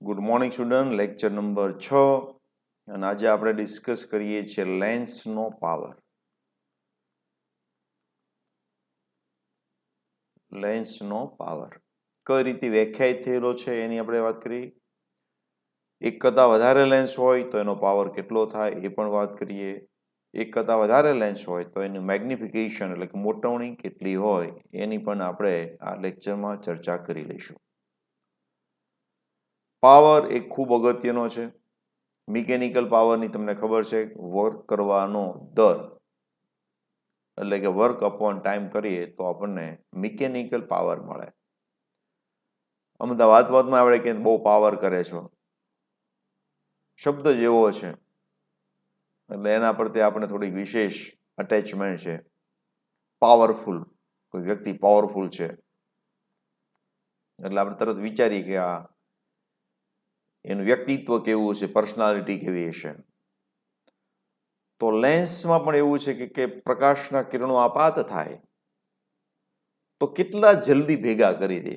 Good morning student, lecture number 6 અને આજે આપણે ડિસ્કસ કરીએ છીએ લેન્સનો પાવર. લેન્સનો પાવર કઈ રીતે વ્યાખ્યાયિત થયેલો છે એની આપણે વાત કરી. એક કરતાં વધારે લેન્સ હોય તો એનો પાવર કેટલો થાય એ પણ વાત કરીએ. એક કરતાં વધારે લેન્સ હોય તો એનું મેગ્નિફિકેશન એટલે કે મોટવણી કેટલી હોય એની પણ આપણે આ લેક્ચરમાં ચર્ચા કરી લઈશું. પાવર એ ખૂબ અગત્યનો છે. મિકેનિકલ પાવરની તમને ખબર છે, વર્ક કરવાનો દર એટલે કે વર્ક અપોન ટાઈમ કરીએ તો આપણને મિકેનિકલ પાવર મળે. અમુક વાતમાં આપણે કે બહુ પાવર કરે છો, શબ્દ જ એવો છે એટલે એના પ્રત્યે આપણે થોડીક વિશેષ અટેચમેન્ટ છે. પાવરફુલ, કોઈ વ્યક્તિ પાવરફુલ છે એટલે આપણે તરત વિચારીએ કે આ એનું વ્યક્તિત્વ કેવું છે, પર્સનાલિટી કેવી હશે. તો લેન્સમાં પણ એવું છે કે પ્રકાશના કિરણો આપાત થાય તો કેટલા જલ્દી ભેગા કરી દે.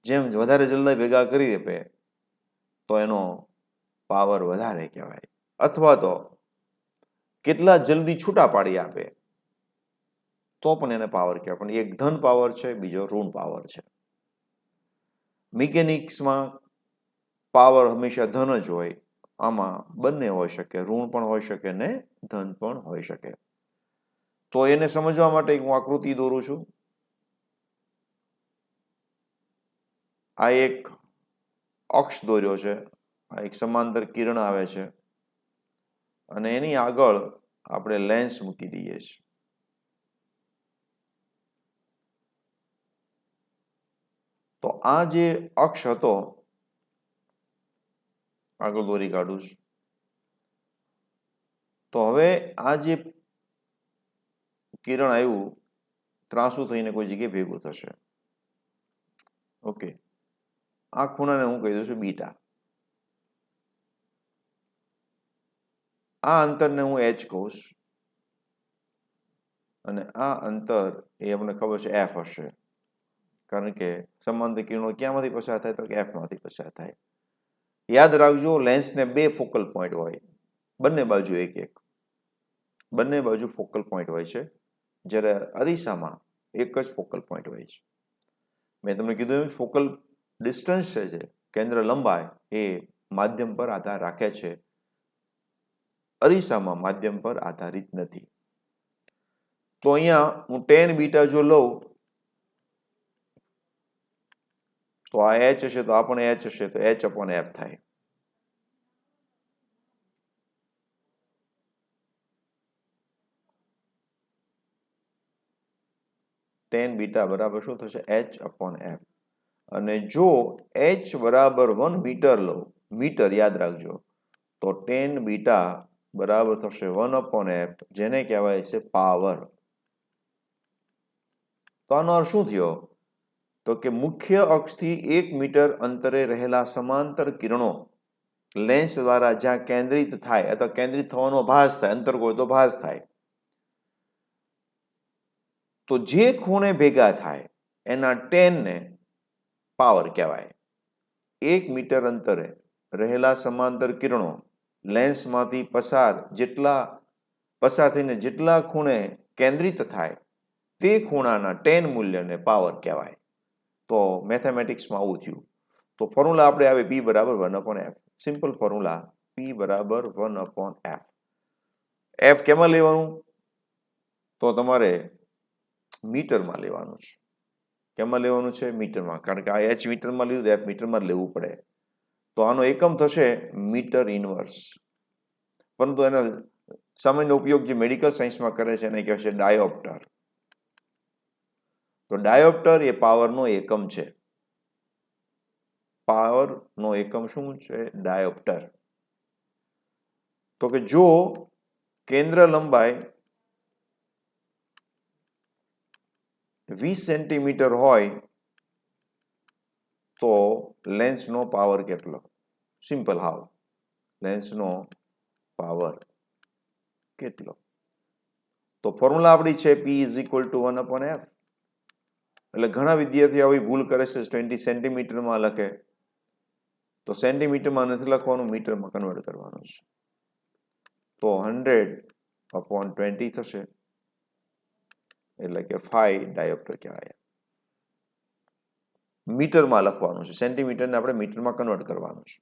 જેમ વધારે જલ્દી ભેગા કરી દે તો એનો પાવર વધારે કહેવાય, અથવા તો કેટલા જલ્દી છૂટા પાડી આપે તો પણ એને પાવર કહેવાય. પણ એક ધન પાવર છે, બીજો ઋણ પાવર છે. મિકેનિક્સમાં પાવર હંમેશા ધન જ હોય. આમાં બંને હોઈ શકે, ઋણ પણ હોઈ શકે ને ધન પણ હોઈ શકે. તો એને સમજવા માટે હું આકૃતિ દોરું છું. આ એક અક્ષ દોર્યો છે, આ એક સમાંતર કિરણ આવે છે અને એની આગળ આપણે લેન્સ મૂકી દઈએ છીએ. તો આ જે અક્ષ હતો, આગળ દોરી કાઢું છું. તો હવે આ જે કિરણ આવ્યું ત્રાંસુ થઈને કોઈ જગ્યાએ ભેગું થશે. ઓકે, આ ખૂણાને હું કહી દઉં છું બીટા. આ અંતરને હું એચ કહું છું અને આ અંતર એ આપણને ખબર છે એફ હશે, કારણ કે સમાંતર કિરણો ક્યાંમાંથી પસાર થાય તો એફમાંથી પસાર થાય. યાદ રાખજો, લેન્સને બે ફોકલ પોઈન્ટ હોય, બંને બાજુ એક એક, બંને બાજુ ફોકલ પોઈન્ટ હોય છે, જ્યારે અરીસામાં એક જ ફોકલ પોઈન્ટ હોય છે. મેં તમને કીધું એમ ફોકલ ડિસ્ટન્સ છે, કેન્દ્ર લંબાઈ એ માધ્યમ પર આધાર રાખે છે, અરીસામાં માધ્યમ પર આધારિત નથી. તો અહીંયા હું tan બીટા જો લઉં તો આ એચ હશે તો આ પણ એચ હશે, તો એચ અપોન એફ થાય. tan બીટા બરાબર શું થશે? H upon F. અને જો એચ બરાબર 1 મીટર લો, મીટર યાદ રાખજો, તો tan બીટા બરાબર થશે 1 અપોન એફ, જેને કહેવાય છે પાવર. તો આનો અર્થ શું થયો? તો કે મુખ્ય અક્ષથી 1 મીટર અંતરે રહેલા સમાંતર કિરણો લેન્સ દ્વારા જ્યાં કેન્દ્રિત થાય અથવા કેન્દ્રિત થવાનો ભાસ થાય, અંતર હોય તો ભાસ થાય, તો જે ખૂણે ભેગા થાય એના ટેનને પાવર કહેવાય. 1 મીટર અંતરે રહેલા સમાંતર કિરણો લેન્સમાંથી પસાર થઈને જેટલા ખૂણે કેન્દ્રિત થાય તે ખૂણાના ટેન મૂલ્યને પાવર કહેવાય. તો મેથેમેટિક્સમાં આવું થયું. તો ફોર્મ્યુલા આપણે આવે P બરાબર 1 upon F. Simple formula, P બરાબર 1 અપોન એફ. એફ કેમાં લેવાનું? તો તમારે મીટરમાં લેવાનું છે. કેમાં લેવાનું છે? મીટરમાં, કારણ કે આ એચ મીટરમાં લીધું, એફ મીટરમાં જ લેવું પડે. તો આનો એકમ થશે મીટર ઇનવર્સ. પરંતુ એનો સામાન્ય ઉપયોગ જે મેડિકલ સાયન્સમાં કરે છે એને કહેવાય છે ડાયોપ્ટર. તો ડાયોપ્ટર એ પાવરનો એકમ છે. પાવરનો એકમ શું છે? ડાયોપ્ટર. તો કે જો કેન્દ્ર લંબાઈ 20 સેન્ટીમીટર હોય તો લેન્સનો પાવર કેટલો? સિમ્પલ હાવ, લેન્સનો પાવર કેટલો? તો ફોર્મ્યુલા આપણી છે P is equal two 1 upon F. એટલે ઘણા વિદ્યાર્થીઓ આવી ભૂલ કરે છે, 20 સેન્ટીમીટરમાં લખે તો સેન્ટીમીટરમાં નથી લખવાનું, મીટરમાં કન્વર્ટ કરવાનું છે. તો 100/20 થશે, એટલે કે 5 ડાયોપ્ટર કહેવાય. મીટરમાં લખવાનું છે, સેન્ટીમીટરને આપણે મીટરમાં કન્વર્ટ કરવાનું છે.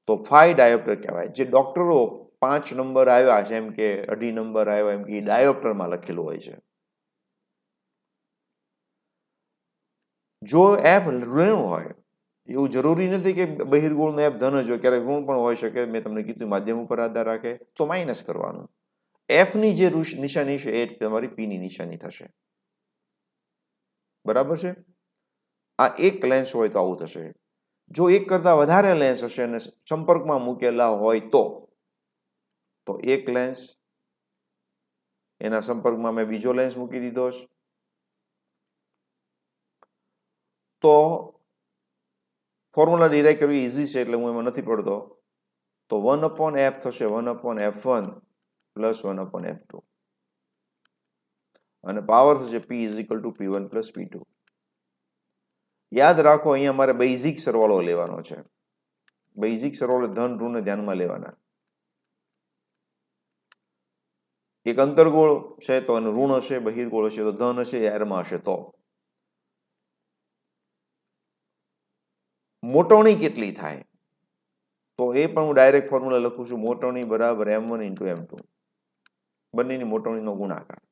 તો 5 ડાયોપ્ટર કહેવાય. જે ડોક્ટરો 5 નંબર આવ્યા છે, એમ કે 2.5 નંબર આવ્યા, એમ કે ડાયોપ્ટરમાં લખેલું હોય છે. જો એફ ઋણ હોય, એવું જરૂરી નથી કે બહિર્ગોળનો એફ ધન જ હોય, ક્યારેક ઋણ પણ હોઈ શકે. મેં તમને કીધું માધ્યમ ઉપર આધાર રાખે, તો માઇનસ કરવાનું. એફની જે નિશાની છે એ તમારી પીની નિશાની થશે. બરાબર છે? આ એક લેન્સ હોય તો આવું થશે. જો એક કરતા વધારે લેન્સ હશે અને સંપર્કમાં મૂકેલા હોય તો એક લેન્સ, એના સંપર્કમાં મેં બીજો લેન્સ મૂકી દીધો છે, તો ફોર્મ્યુલા ડિરાઈવ કરવી ઇઝી છે, એટલે હું એમાં નથી પડતો. તો 1/f થશે 1/f1 પ્લસ 1/f2, અને પાવર થશે p = p1 પ્લસ p2. યાદ રાખો, અહીંયા મારે બેઝિક સરવાળો લેવાનો છે. બેઝિક સરવાળો ધન ઋણને ધ્યાનમાં લેવાના. એક અંતર્ગોળ છે તો એનું ઋણ હશે, બહિર્ગોળ હશે તો ધન હશે, એરમાં હશે તો. મોટવણી કેટલી થાય તો એ પણ હું ડાયરેક્ટ ફોર્મ્યુલા લખું છું. મોટવણી બરાબર m1 × m2, બંનેની મોટવણીનો ગુણાકાર,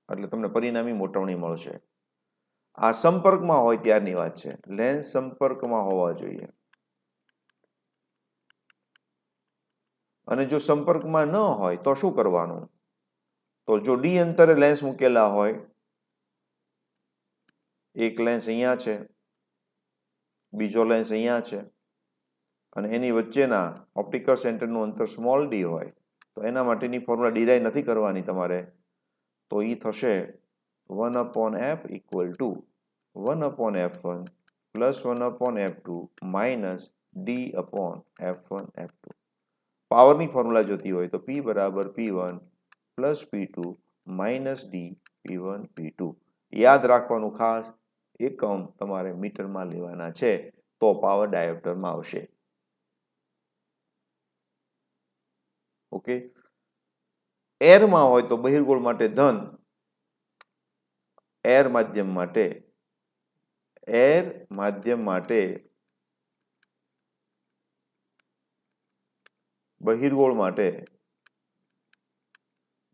એટલે તમને પરિણામી મોટવણી મળશે. આ સંપર્કમાં હોય ત્યારની વાત છે. લેન્સ સંપર્કમાં હોવા જોઈએ, અને જો સંપર્કમાં ન હોય તો શું કરવાનું? તો જો ડી અંતરે લેન્સ મૂકેલા હોય, એક લેન્સ અહીંયા છે, બીજો લેન્સ અહીંયા છે, અને એની વચ્ચેના ઓપ્ટિકલ સેન્ટરનું અંતર સ્મોલ ડી હોય, તો એના માટેની ફોર્મ્યુલા ડિરાઈવ નથી કરવાની તમારે. તો એ થશે 1/f = 1/f1 plus 1/f2 minus d/f1/f2. પાવરની ફોર્મ્યુલા જોતી હોય તો p બરાબર p1 plus p2 minus d p1 p2. યાદ રાખવાનું ખાસ, એકમ તમારે મીટરમાં લેવાના છે, તો પાવર ડાયોપ્ટરમાં આવશે. ઓકે. એરમાં હોય તો બહિર્ગોળ માટે ધન, એર માધ્યમ માટે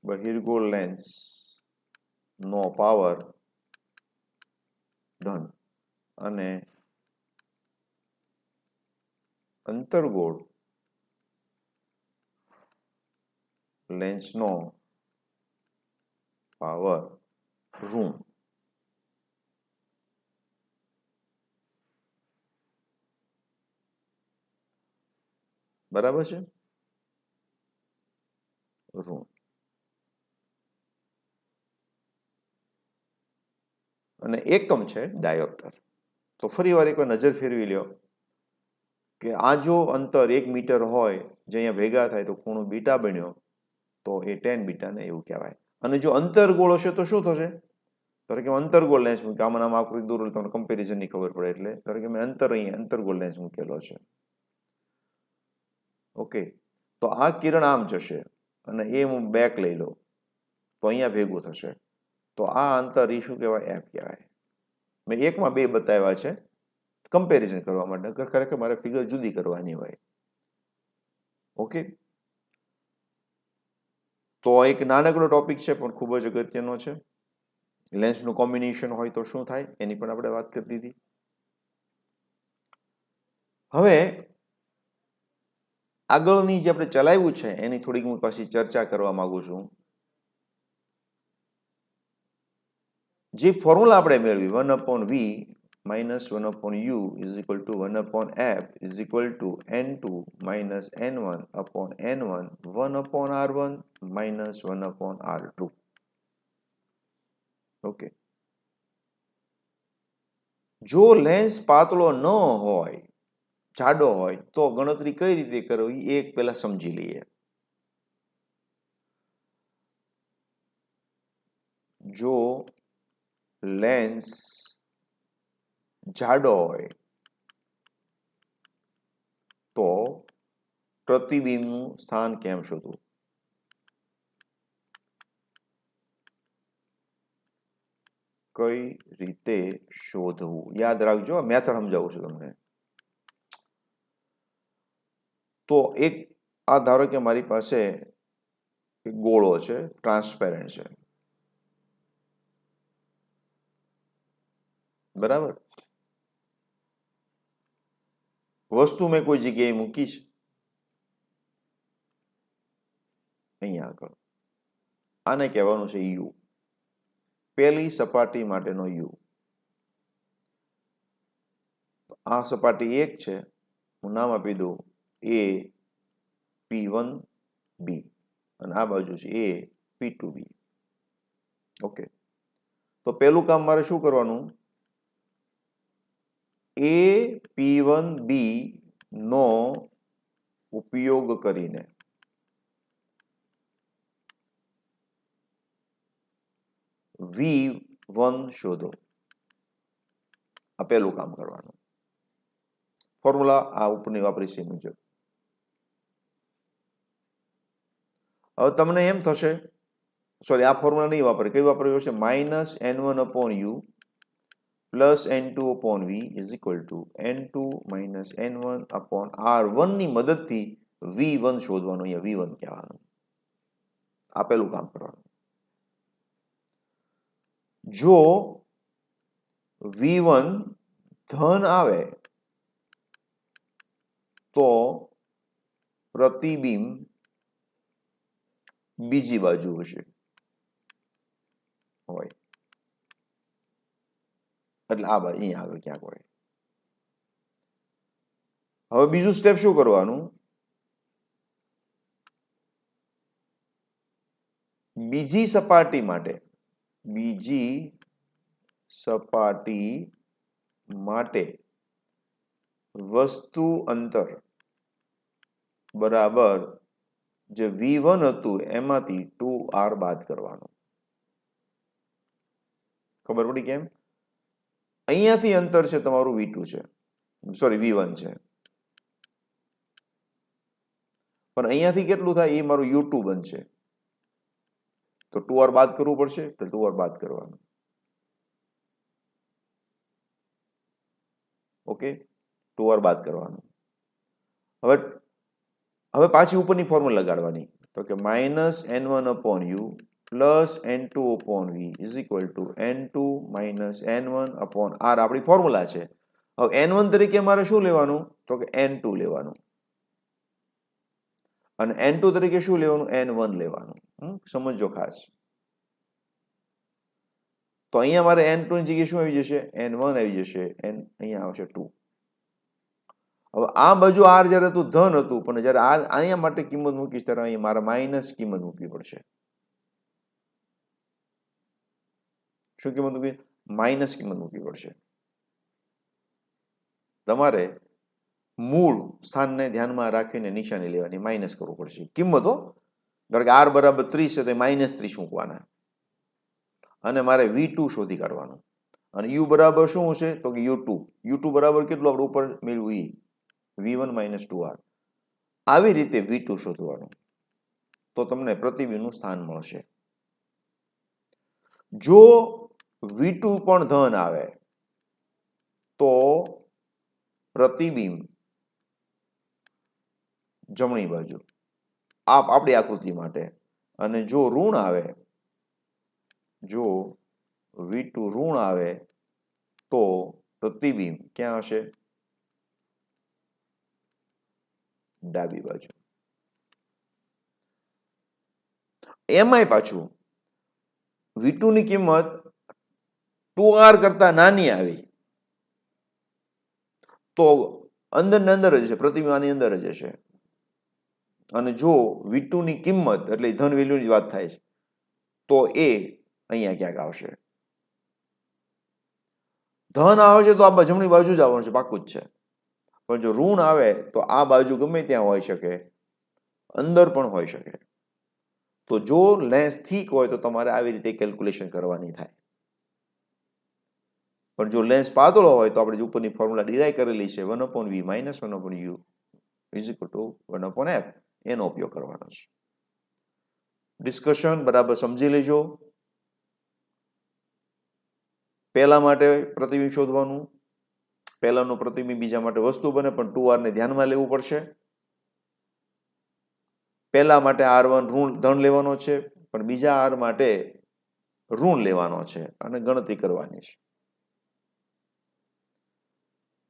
બહિર્ગોળ લેન્સ નો પાવર ધન, અને અંતર્ગોળ લેન્સનો પાવર ઋણ. બરાબર છે? ઋણ. અને એકમ છે ડાયોપ્ટર. તો ફરી વાર એકવાર નજર ફેરવી લ્યો કે આ જો અંતર 1 મીટર હોય, જે અહીંયા ભેગા થાય તો ખૂણો બીટા બન્યો, તો એ tan બીટા ને એવું કહેવાય. અને જો અંતર્ગોળ હશે તો શું થશે? ધારો કે અંતર્ગોળ લેન્સ મૂકે, આમાં આકૃતિ દોરેલ, તમને કમ્પેરિઝનની ખબર પડે. એટલે ધારો કે મેં અહીંયા અંતર્ગોળ લેન્સ મૂકેલો છે. ઓકે, તો આ કિરણ આમ જશે અને એ હું બેક લઈ લઉં તો અહીંયા ભેગું થશે. તો આ અંતર એ શું કહેવાય? f કહેવાય. મેં 1માં 2 બતાવ્યા છે કમ્પેરિઝન કરવા માટે, ખરેખર મારે ફિગર જુદી કરવાની હોય. ઓકે, તો એક નાનકડો ટોપિક છે પણ ખૂબ જ અગત્યનો છે. લેન્સનું કોમ્બિનેશન હોય તો શું થાય એની પણ આપણે વાત કરી દીધી. હવે આગળની જે આપણે ચલાવ્યું છે એની થોડીક હું પાછી ચર્ચા કરવા માંગુ છું. જે ફોર્મ્યુલા આપણે મેળવી 1/v minus 1/u is equal to 1/f is equal to n2 minus n1 upon n1 1/r1 minus 1/r2. Okay, જો લેન્સ પાતળો ન હોય, જાડો હોય, તો ગણતરી કઈ રીતે કરવી એ પહેલા સમજી લઈએ. જો લેન્સ જાડો હોય તો પ્રતિબિંબનું સ્થાન કેમ શોધવું? કઈ રીતે શોધવું? યાદ રાખજો, મેથડ સમજાવું છું તમને. તો એક આ ધારો કે મારી પાસે એક ગોળો છે, ટ્રાન્સપેરન્ટ છે, બરાબર. વસ્તુ મેં કોઈ જગ્યાએ મૂકી છે, અહીંયા આગળ. આને કહેવાનું છે યુ, પહેલી સપાટી માટેનો યુ. આ સપાટી 1 છે, હું નામ આપી દઉં એ P1B અને આ બાજુ છે એ P2B. ઓકે, તો પહેલું કામ મારે શું કરવાનું? એ P1B નો ઉપયોગ કરીને V1 શોધો. આ પહેલું કામ કરવાનું. ફોર્મ્યુલા આ ઉપરની વાપરી છે મુજબ. હવે તમને એમ થશે, સોરી, આ ફોર્મ્યુલા નહીં વાપરે. કઈ વાપર્યું છે? -n1/u plus n2/v is equal to n2 - n1/r1 ની મદદથી V1 શોધવાનું. અહીંયા V1 કહેવાનું. આ પહેલું કામ કરવાનું. જો V1 ધન આવે તો પ્રતિબિંબ બીજી બાજુ હશે હોય, એટલે આ બાજુ અહીંયા આગળ ક્યાંક હોય. હવે બીજું સ્ટેપ શું કરવાનું? બીજી સપાટી માટે વસ્તુ અંતર બરાબર જે V1 હતું એમાંથી 2r બાદ કરવાનું. ખબર પડી કેમ? અહીંયાથી અંતર છે તમારું V2 છે, સોરી V1 છે, પણ અહીંયાથી કેટલું થાય? એ મારું U2 બનશે. તો 2r બાદ કરવું પડશે, તો 2r બાદ કરવાનું. ઓકે, 2r બાદ કરવાનું. હવે પાછી ઉપરની ફોર્મ્યુલા લગાડવાની. તો કે -n1/u plus n2/v is equal to n2 - n1/r આપણી ફોર્મ્યુલા છે. હવે n1 તરીકે મારે શું લેવાનું? તો કે n2 લેવાનું. અને n2 તરીકે શું લેવાનું? n1 લેવાનું. સમજો ખાસ. તો અહીંયા મારે n2 ની જગ્યાએ શું આવી જશે? n1 આવી જશે, અહીંયા આવશે 2. હવે આ બાજુ r જ્યારે હતું ધન હતું, પણ જ્યારે અહીંયા માટે કિંમત મૂકીશ ત્યારે અહીંયા મારે માઇનસ કિંમત મૂકવી પડશે. શું કિંમત મૂકવી? માઇનસ કિંમત મૂકવી પડશે. તમારે મૂળ સ્થાનને ધ્યાનમાં રાખીને નિશાની લેવાની, માઇનસ કરવું પડશે કિંમતો. ધારો કે r બરાબર 30 છે તો -30 મૂકવાના, અને મારે V2 શોધી કાઢવાનું. અને u બરાબર શું હશે? તો કે U2 બરાબર કેટલું આપણે ઉપર મેળવ્યું? V1 - 2r. આવી રીતે V2 શોધવાનું, તો તમને પ્રતિબિંબનું સ્થાન મળશે. જો V2 પણ ધન આવે તો પ્રતિબિંબ જમણી બાજુ આપણી આકૃતિ માટે, અને જો ઋણ આવે, જો V2 ઋણ આવે તો પ્રતિબિંબ ક્યાં હશે? ડાબી બાજુ. એમાંય પાછું V2 ની કિંમત 2r કરતા નાની આવી તો અંદર ને અંદર જ હશે, પ્રતિબિંબ આની અંદર જ હશે. અને જો V2 ની કિંમત, એટલે ધન વેલ્યુની વાત થાય છે, તો એ અહીંયા ક્યાંક આવશે. ધન આવે છે તો આ જમણી બાજુ જ આવવાનું છે, પાકું જ છે. પણ જો ઋણ આવે તો આ બાજુ ગમે ત્યાં હોઈ શકે, અંદર પણ હોઈ શકે. તો જો લેન્સ થીક હોય તો તમારે આવી રીતે કેલ્ક્યુલેશન કરવાની થાય. પણ જો લેન્સ પાતળો હોય તો આપણે ઉપરની ફોર્મ્યુલા ડિરાઈવ કરેલી છે 1/v - 1/u is equal two 1/f એનો ઉપયોગ કરવાનો છે. ડિસ્કશન બરાબર સમજી લેજો. પહેલા માટે પ્રતિબિંબ શોધવાનું, પહેલાનું પ્રતિબિંબ બીજા માટે વસ્તુ બને, પણ 2r ને ધ્યાનમાં લેવું પડશે. પહેલા માટે r1 ઋણ ધન લેવાનો છે, પણ બીજા r માટે ઋણ લેવાનો છે અને ગણતરી કરવાની છે.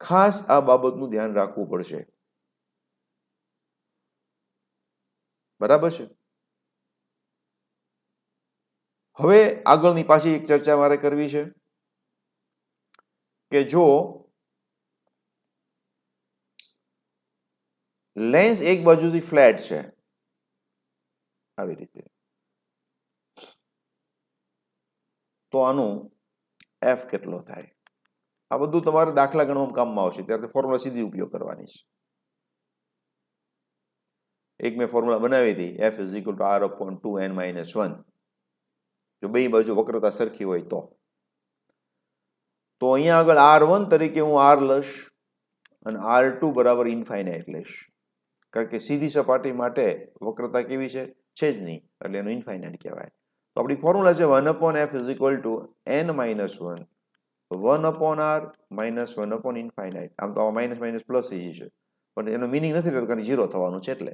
ખાસ આ બાબતનું ધ્યાન રાખવું પડશે. બરાબર છે. હવે આગળની પાછી એક ચર્ચા મારે કરવી છે કે જો લેન્સ એક બાજુથી ફ્લેટ છે આવી રીતે, તો આનું f કેટલો થાય? આ બધું તમારે દાખલા ગણવામાં કામમાં આવશે, ત્યારે ફોર્મ્યુલા સીધી ઉપયોગ કરવાની છે. એક મેં ફોર્મ્યુલા બનાવી હતી, f is equal two r/2n-1. જો બે બાજુ વક્રતા સરખી હોય તો અહીંયા આગળ r1 તરીકે હું r લઈશ અને r2 બરાબર ઇન્ફાઇનાઇટ લઈશ, કારણ કે સીધી સપાટી માટે વક્રતા કેવી છે? છે જ નહીં, એટલે એનું ઇન્ફાઇનાઇટ કહેવાય. તો આપણી ફોર્મ્યુલા છે 1/f is equal to n-1 1/r minus 1/ઇન્ફાઇનાઇટ. આમ તો માઇનસ માઇનસ પ્લસ થઈ જશે, પણ એનો મિનિંગ નથી રહેતો, કારણ કે 0 થવાનું છે. એટલે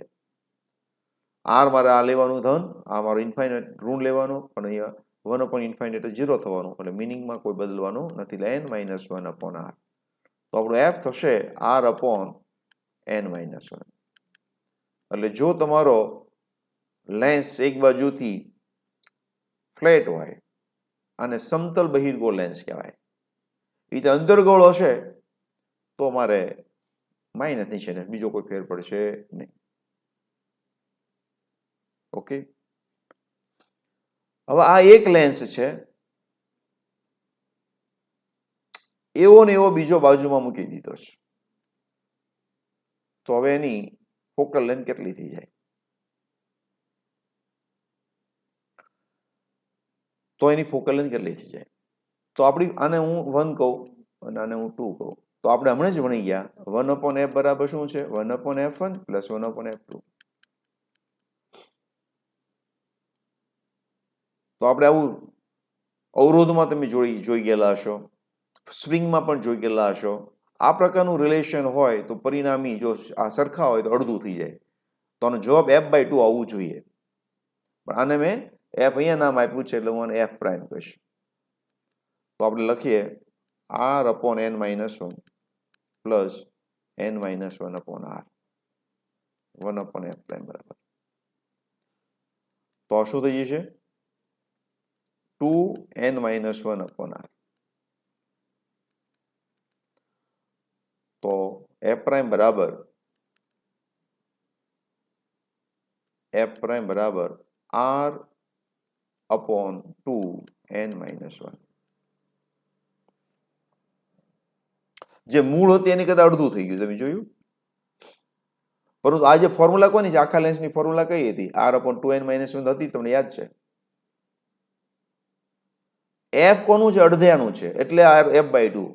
r મારે આ લેવાનું ધન, આ મારો ઇન્ફાઇનાઇટ ઋણ લેવાનું, પણ અહીંયા 1/ઇન્ફાઇનાઇટ 0 થવાનું, એટલે મિનિંગમાં કોઈ બદલવાનું નથી, એટલે n-1/r. તો આપણું f થશે r/n-1. એટલે જો તમારો લેન્સ એક બાજુથી ફ્લેટ હોય અને સમતલ બહિર્ગોળ લેન્સ કહેવાય, એ રીતે અંતર્ગોળ હશે તો મારે માઇનસ નિશાન, બીજો કોઈ ફેર પડશે નહીં. ઓકે. હવે આ એક લેન્સ છે, એવો ને એવો બીજો બાજુમાં મૂકી દીધો છે, તો હવે એની ફોકલ લેન્થ કેટલી થઈ જાય? તો એની ફોકલ લેન્થ કેટલી થઈ જાય? તો આપણી આને હું 1 કહું અને આને હું 2 કહું, તો આપણે હમણાં જ ભણી ગયા 1/f બરાબર શું છે? 1/f1 plus 1/f2. તો આપણે આવું અવરોધમાં તમે જોઈ ગયેલા હશો, સ્પ્રિંગમાં પણ જોઈ ગયેલા હશો. આ પ્રકારનું રિલેશન હોય તો પરિણામી જો આ સરખા હોય તો અડધું થઈ જાય, તો આનો જવાબ f/2 આવવું જોઈએ. પણ આને મેં f અહીંયા નામ આપ્યું છે, એટલે હું આને f પ્રાઇમ કહીશ. તો આપણે લખીએ r/n-1 plus n-1/r 1/f prime બરાબર. તો આ શું થઈ જશે? 2n-1/r. તો f પ્રાઇમ બરાબર r/2n-1. જે મૂળ હતી એની કરતા અડધું થઈ ગયું, તમે જોયું. પરંતુ આ જે ફોર્મ્યુલા કોની છે? આખા લેન્સની ફોર્મ્યુલા કઈ હતી? r/2n-1 હતી, તમને યાદ છે? f કોનું છે? અડધ્યાનું છે, એટલે f/2.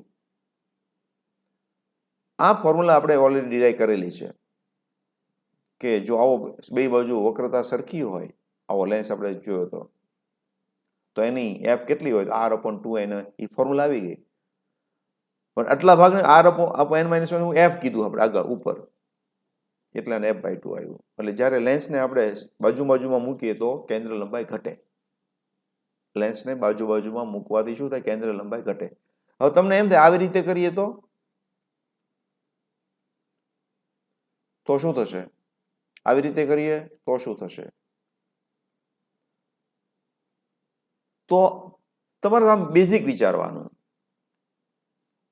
આ ફોર્મ્યુલા આપણે ઓલરેડી ડિરાઈવ કરેલી છે કે જો આવો બે બાજુ વક્રતા સરખી હોય, આવો લેન્સ આપણે જોયો હતો, તો એની f કેટલી હોય? r/2n. એ ફોર્મ્યુલા આવી ગઈ. પણ આટલા ભાગને r/n-1 હું f કીધું આપણે આગળ ઉપર, એટલે આને f/2 આવ્યું. એટલે જ્યારે લેન્સને આપણે બાજુમાં મૂકીએ તો કેન્દ્ર લંબાઈ ઘટે. લેન્સને બાજુમાં મૂકવાથી શું થાય? કેન્દ્ર લંબાઈ ઘટે. હવે તમને એમ થાય આવી રીતે કરીએ તો શું થશે? આવી રીતે કરીએ તો શું થશે? તો તમારે આમ બેઝિક વિચારવાનું.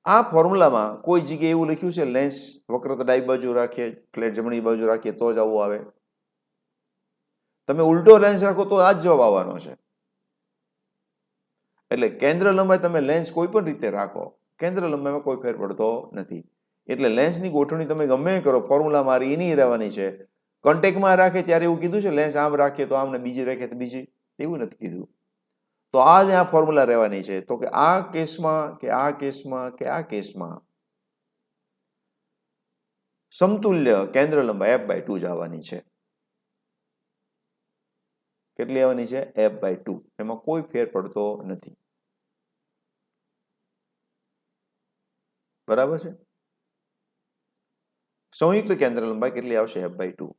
આ ફોર્મ્યુલામાં કોઈ જગ્યાએ એવું લખ્યું છે લેન્સ વક્રતા ડાબી બાજુ રાખીએ, ફ્લેટ જમણી બાજુ રાખીએ તો જ આવું આવે? તમે ઉલટો લેન્સ રાખો તો આ જ જવાબ આવવાનો છે. એટલે કેન્દ્ર લંબાઈ તમે લેન્સ કોઈ પણ રીતે રાખો, કેન્દ્ર લંબાઈમાં કોઈ ફેર પડતો નથી. એટલે લેન્સની ગોઠવણી તમે ગમે કરો, ફોર્મ્યુલા મારી એની રહેવાની છે. કોન્ટેક્ટમાં રાખે ત્યારે એવું કીધું છે લેન્સ આમ રાખીએ તો આમ ને બીજી રાખીએ તો બીજી, એવું નથી કીધું. તો આ જ આ ફોર્મ્યુલા રહેવાની છે. તો કે આ કેસમાં કે આ કેસમાં કે આ કેસમાં સમતુલ્ય કેન્દ્ર લંબાઈ f/2 જ આવવાની છે. કેટલી આવવાની છે? f/2. એમાં કોઈ ફેર પડતો નથી. બરાબર છે? સંયુક્ત કેન્દ્ર લંબાઈ કેટલી આવશે? f/2.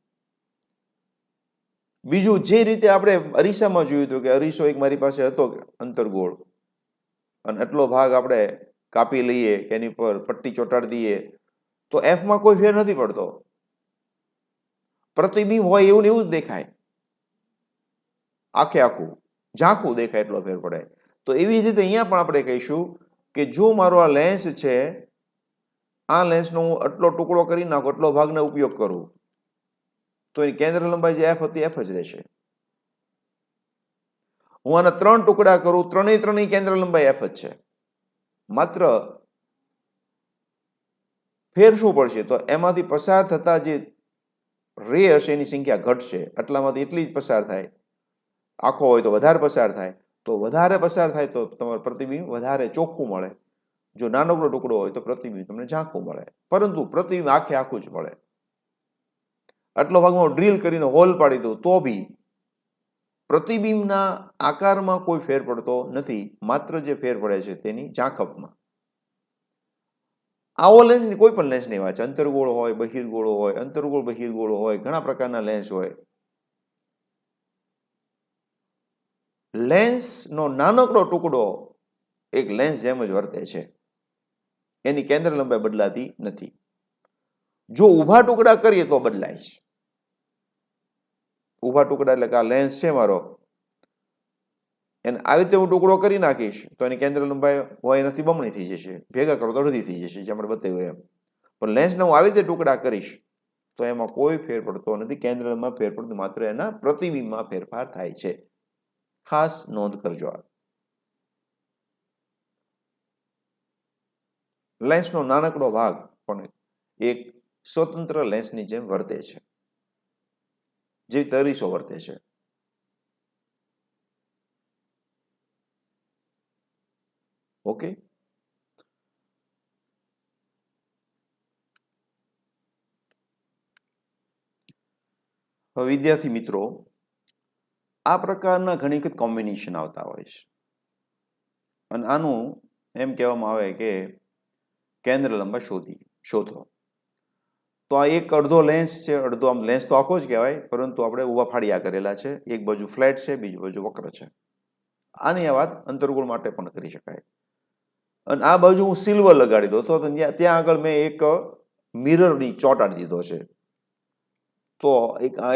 બીજું, જે રીતે આપણે અરીસામાં જોયું હતું કે અરીસો એક મારી પાસે હતો અંતર્ગોળ, અને એટલો ભાગ આપણે કાપી લઈએ કે એની પર પટ્ટી ચોંટાડી દઈએ તો એફમાં કોઈ ફેર નથી પડતો. પ્રતિબિંબ હોય એવું ને એવું જ દેખાય, આખે આખું ઝાંખું દેખાય, એટલો ફેર પડે. તો એવી જ રીતે અહીંયા પણ આપણે કહીશું કે જો મારો આ લેન્સ છે, આ લેન્સનો હું આટલો ટુકડો કરી નાખું, એટલો ભાગનો ઉપયોગ કરું, તો એની કેન્દ્ર લંબાઈ જે એફ હતી એફ જ રહેશે. હું આના 3 ટુકડા કરું, ત્રણેય કેન્દ્ર લંબાઈ એફ જ છે. માત્ર ફેર શું પડશે? તો એમાંથી પસાર થતા જે રે હશે એની સંખ્યા ઘટશે. આટલામાંથી એટલી જ પસાર થાય, આખો હોય તો વધારે પસાર થાય. તો વધારે પસાર થાય તો તમારું પ્રતિબિંબ વધારે ચોખ્ખું મળે. જો નાનકડો ટુકડો હોય તો પ્રતિબિંબ તમને ઝાંખું મળે, પરંતુ પ્રતિબિંબ આખે આખું જ મળે. આટલો ભાગમાં ડ્રીલ કરીને હોલ પાડી દઉં તો બી પ્રતિબિંબના આકારમાં કોઈ ફેર પડતો નથી, માત્ર જે ફેર પડે છે તેની ઝાંખપમાં. આવો લેન્સની કોઈ પણ લેન્સની વાત છે, અંતર્ગોળ હોય, બહિર્ગોળ હોય, અંતર્ગોળ બહિર્ગોળ હોય, ઘણા પ્રકારના લેન્સ હોય. લેન્સનો નાનકડો ટુકડો એક લેન્સ જેમ જ વર્તે છે, એની કેન્દ્ર લંબાઈ બદલાતી નથી. જો ઊભા ટુકડા કરીએ તો બદલાય છે. ઊભા ટુકડા એટલે કે આ લેન્સ છે મારો, એને આવી રીતે હું ટુકડો કરી નાખીશ તો એની કેન્દ્ર લંબાઈ હોય એનાથી બમણી થઈ જશે, ભેગા કરો તો અડધી થઈ જશે, જે આપણે બતાવ્યું એમ. પણ લેન્સને હું આવી રીતે ટુકડા કરીશ તો એમાં કોઈ ફેર પડતો નથી, કેન્દ્ર લંબાઈ ફેર પડતો, માત્ર એના પ્રતિબિંબમાં ફેરફાર થાય છે. ખાસ નોંધ કરજો. આ લેન્સનો નાનકડો ભાગ પણ એક સ્વતંત્ર લેન્સની જેમ વર્તે છે, જે અરીસો વર્તે છે. ઓકે. હવે વિદ્યાર્થી મિત્રો, આ પ્રકારના ઘણી વખત કોમ્બિનેશન આવતા હોય છે, અને આનું એમ કહેવામાં આવે કે કેન્દ્ર લંબાઈ શોધો. તો આ એક અડધો લેન્સ છે, અડધો આમ લેન્સ તો આખો જ કહેવાય, પરંતુ આપણે ઊભા ફાળિયા કરેલા છે. એક બાજુ ફ્લેટ છે, બીજી બાજુ વક્ર છે. આની આ વાત અંતર્ગોળ માટે પણ કરી શકાય. અને આ બાજુ હું સિલ્વર લગાડી દો તો ત્યાં આગળ મેં એક મિરરની ચોંટાડી દીધો છે. તો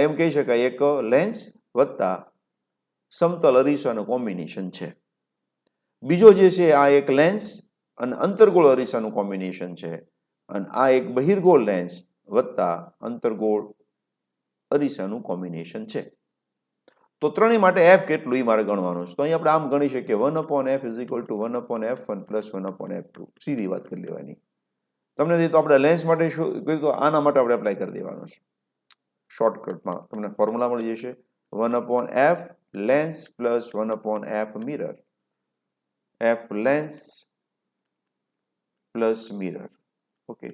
એમ કહી શકાય એક લેન્સ વત્તા સમતલ અરીસાનું કોમ્બિનેશન છે. બીજો જે છે આ એક લેન્સ અને અંતર્ગોળ અરીસાનું કોમ્બિનેશન છે, અને આ એક બહિર્ગોળ લેન્સ વત્તા અંતર્ગોળ અરીસાનું કોમ્બિનેશન છે. તો ત્રણેય માટે એફ કેટલું એ મારે ગણવાનું છે. તો અહીં આપણે આમ ગણી શકીએ 1/f = 1/f1 + 1/f2. સીધી વાત કરી લેવાની. તમને તો આપણે લેન્સ માટે શું કીધું, તો આના માટે આપણે એપ્લાય કરી દેવાનું છે. શોર્ટકટમાં તમને ફોર્મ્યુલા મળી જશે 1/f lens + 1/f mirror, f lens plus mirror. Okay,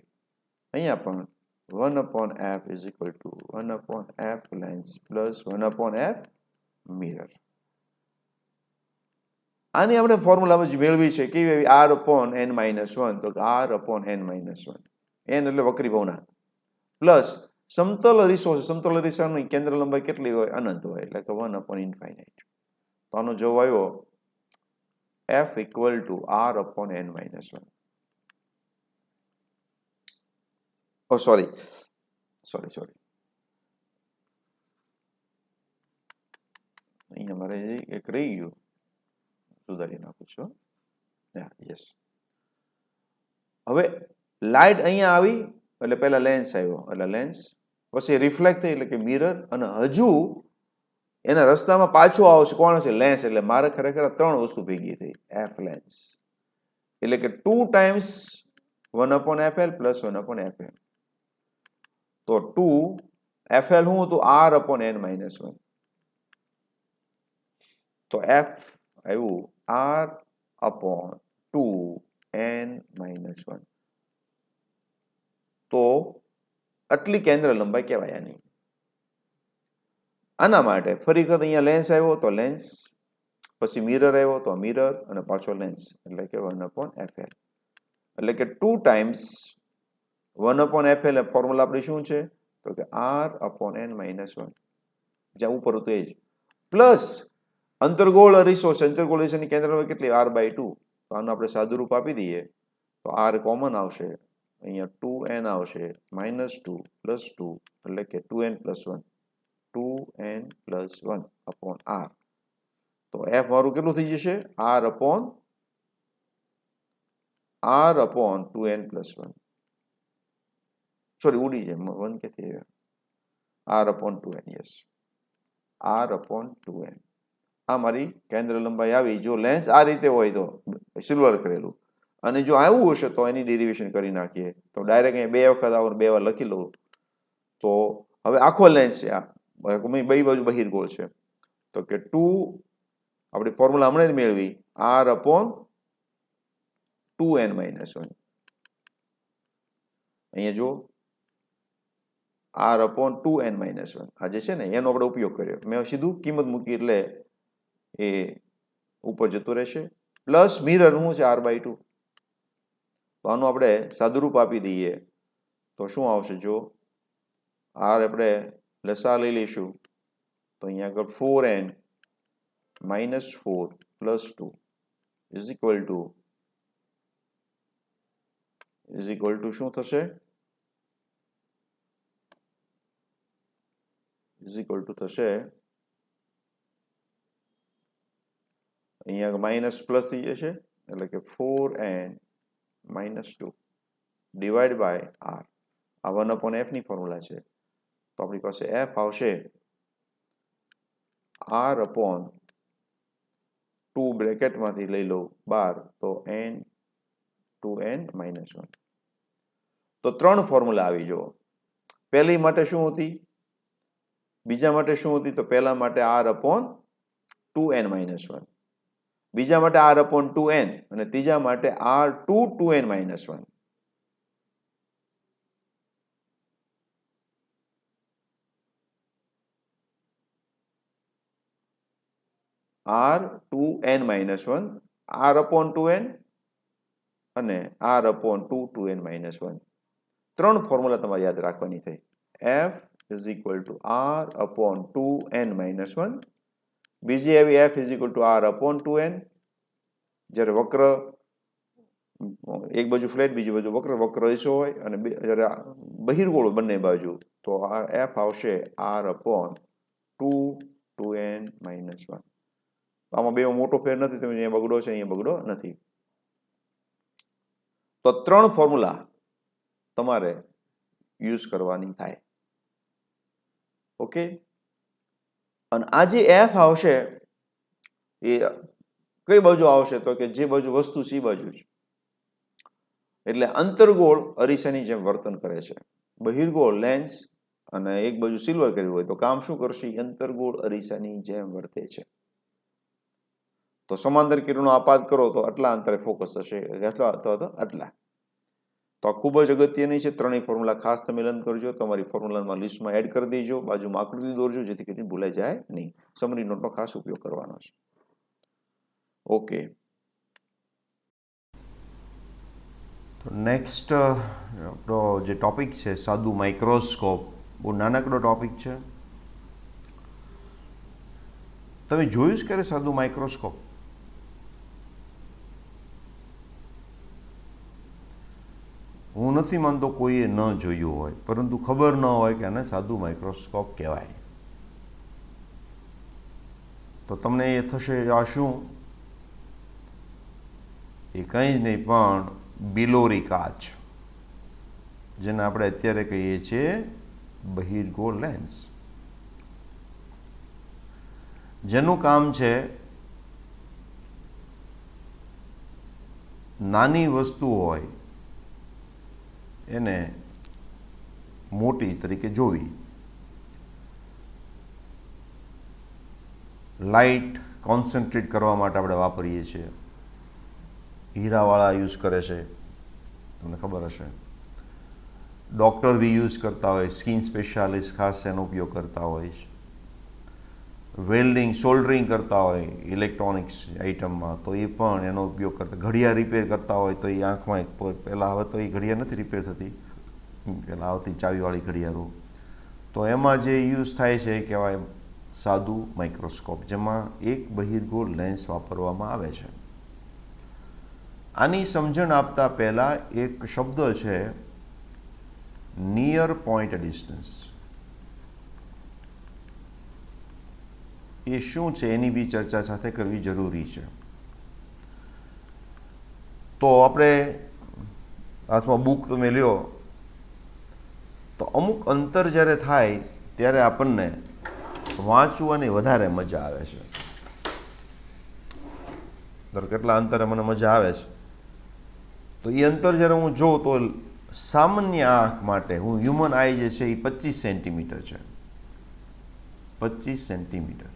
અહીંયા પણ 1/f = 1/f lens + 1/f mirror. આની આપણે ફોર્મ્યુલામાં મેળવી છે કે r/n-1, તો r/n-1, n એટલે વક્રી ભવનાંક, પ્લસ સમતલ અરીસો છે. સમતલ અરીસાની કેન્દ્ર લંબાઈ કેટલી હોય? અનંત હોય, એટલે કે 1/∞. તો આનો જવાબ આવ્યો f = r/n-1. સોરી, અહીંયા મારે એક રહી ગયું, સુધારી નાખું છું. યસ. હવે લાઇટ અહીંયા આવી એટલે પહેલા લેન્સ આવ્યો, એટલે લેન્સ, પછી રિફ્લેક્ટ થઈ એટલે કે મિરર, અને હજુ એના રસ્તામાં પાછો આવશે કોણ હશે? લેન્સ. એટલે મારે ખરેખર 3 વસ્તુ ભેગી થઈ, એફ લેન્સ, એટલે કે 2 ટાઈમ્સ 1/fl + 1/fm. તો 2fl શું હતું? r/n-1. તો f આવ્યું r/2n-1. તો આટલી કેન્દ્ર લંબાઈ કહેવાય આની. આના માટે ફરી વખત અહીંયા લેન્સ આવ્યો તો લેન્સ, પછી મિરર આવ્યો તો મિરર, અને પાછો લેન્સ, એટલે કે 1/FL. એટલે કે 2 ટાઈમ્સ 1/FL. ફોર્મ્યુલા આપણી શું છે? તો કે R/n-1, જ્યાં ઉપર હતું એ જ, પ્લસ અંતર્ગોળ અરીસો છે. અંતર્ગોળ અરીસાની કેન્દ્ર લંબાઈ કેટલી? R/2. તો આનું આપણે સાદું રૂપ આપી દઈએ તો R કોમન આવશે, અહીંયા 2n આવશે, -2 + 2, એટલે કે 2n+1, 2n+1/R. તો F મારું કેટલું થઈ જશે? R/2n+1. સોરી, ઉડી જાય, 1 ક્યાંથી આવ્યા? R/2n. Yes, R/2n. આ મારી કેન્દ્ર લંબાઈ આવી. જો લેન્સ આ રીતે હોય તો સિલ્વર કરેલું, અને જો આવ્યું હશે તો એની ડેરિવેશન કરી નાખીએ. તો ડાયરેક્ટ અહીંયા 2 વખત આવું, 2 વાર લખી લઉં. તો હવે આખો લેન્સ છે, આ બે બાજુ બહિર્ગોળ છે, તો કે 2, આપણી ફોર્મ્યુલા હમણાં જ મેળવી, R/2n-1. અહીંયા જો R/2n-1 આ જે છે ને એનો આપણે ઉપયોગ કર્યો. મેં સીધું કિંમત મૂકી એટલે એ ઉપર જતું રહેશે. પ્લસ મિરર શું છે? R/2. તો આનું આપણે સાદુરૂપ આપી દઈએ તો શું આવશે? જો R આપણે લસા લઈ લઈશું તો અહીંયા આગળ 4n - 4 + 2 ઇઝ ઇક્વલ ટુ શું થશે? ઇઝ ઇક્વલ ટુ થશે, અહીંયા માઇનસ પ્લસ થઈ જશે, એટલે કે 4n - 2 ડિવાઈડ બાય R. આ 1/F ની ફોર્મ્યુલા છે. તો આપણી પાસે F આવશે R/2 બ્રેકેટમાંથી લઈ લો 12, તો n 2n-1. તો 3 ફોર્મ્યુલા આવી. જો પહેલી માટે શું હતી, બીજા માટે શું હતી? તો પહેલા માટે R/2n-1, બીજા માટે R/2n, અને ત્રીજા માટે R/2 2n-1. R/2n-1, R/2n અને R/2 2n-1. 3 ફોર્મ્યુલા તમારે યાદ રાખવાની થઈ. F is equal two R/2n-1, બીજી આવી F is equal two R/2n. જ્યારે વક્ર એક બાજુ ફ્લેટ, બીજી બાજુ વક્ર અરીસો હોય, અને જ્યારે બહિર્ગોળ બંને બાજુ, તો આ F આવશે R/2 2n-1. આમાં બે મોટો ફેર નથી, તમે અહીંયા બગડો છે, અહીંયા બગડો નથી. તો 3 ફોર્મ્યુલા તમારે યુઝ કરવાની થાય. ઓકે, અને આ જે F આવશે એ કઈ બાજુ આવશે? તો કે જે બાજુ વસ્તુ છે એ બાજુ જ. એટલે અંતર્ગોળ અરીસાની જેમ વર્તન કરે છે. બહિર્ગોળ લેન્સ અને એક બાજુ સિલ્વર કર્યું હોય તો કામ શું કરશે? અંતર્ગોળ અરીસાની જેમ વર્તે છે. તો સમાંતર કિરણો આપાત કરો તો આટલા અંતરે ફોકસ થશે, અથવા તો આટલા. તો આ ખૂબ જ અગત્યની છે. 3 ફોર્મ્યુલા ખાસ તમે લર્ન કરજો, તમારી ફોર્મ્યુલામાં લિસ્ટમાં એડ કરી દેજો, બાજુમાં આકૃતિ દોરજો, જેથી કરીને ભૂલાઈ જાય નહીં. સમરી નોટનો ખાસ ઉપયોગ કરવાનો છે. ઓકે, તો નેક્સ્ટ આપણો જે ટોપિક છે સાદું માઇક્રોસ્કોપ. બહુ નાનકડો ટોપિક છે. તમે જોયું છે ક્યારે સાદું માઇક્રોસ્કોપ? હું નથી માનતો કોઈએ ન જોયું હોય, પરંતુ ખબર ન હોય કે આને સાદું માઇક્રોસ્કોપ કહેવાય. તો તમને એ થશે આ શું? એ કંઈ જ નહીં પણ બિલોરી કાચ, જેને આપણે અત્યારે કહીએ છીએ બહિર્ગોળ લેન્સ. જેનું કામ છે નાની વસ્તુ હોય એને મોટી તરીકે જોવી. લાઇટ કોન્સન્ટ્રેટ કરવા માટે આપણે વાપરીએ છીએ. હીરાવાળા યુઝ કરે છે, તમને ખબર હશે. ડૉક્ટર બી યુઝ કરતા હોય, સ્કિન સ્પેશિયાલિસ્ટ ખાસ એનો ઉપયોગ કરતા હોય, વેલ્ડિંગ સોલ્ડરિંગ કરતા હોય ઇલેક્ટ્રોનિક્સ આઇટમમાં તો એ પણ એનો ઉપયોગ કરતા, ઘડિયાળ રિપેર કરતા હોય તો એ આંખમાં પહેલાં, હવે તો એ ઘડિયાળ નથી રિપેર થતી, પહેલાં આવતી ચાવીવાળી ઘડિયાળો, તો એમાં જે યુઝ થાય છે એ કહેવાય સાદું માઇક્રોસ્કોપ, જેમાં એક બહિર્ગોળ લેન્સ વાપરવામાં આવે છે. આની સમજણ આપતા પહેલાં એક શબ્દ છે નિયર પોઈન્ટ ડિસ્ટન્સ. એ શું છે એની બી ચર્ચા સાથે કરવી જરૂરી છે. તો આપણે હાથમાં બુક તમે લ્યો તો અમુક અંતર જ્યારે થાય ત્યારે આપણને વાંચવાની વધારે મજા આવે છે. ધારો કેટલા અંતરે મને મજા આવે છે, તો એ અંતર જ્યારે હું જોઉં તો સામાન્ય આંખ માટે હું હ્યુમન આઈ જે છે એ 25 સેન્ટીમીટર છે, 25 સેન્ટીમીટર.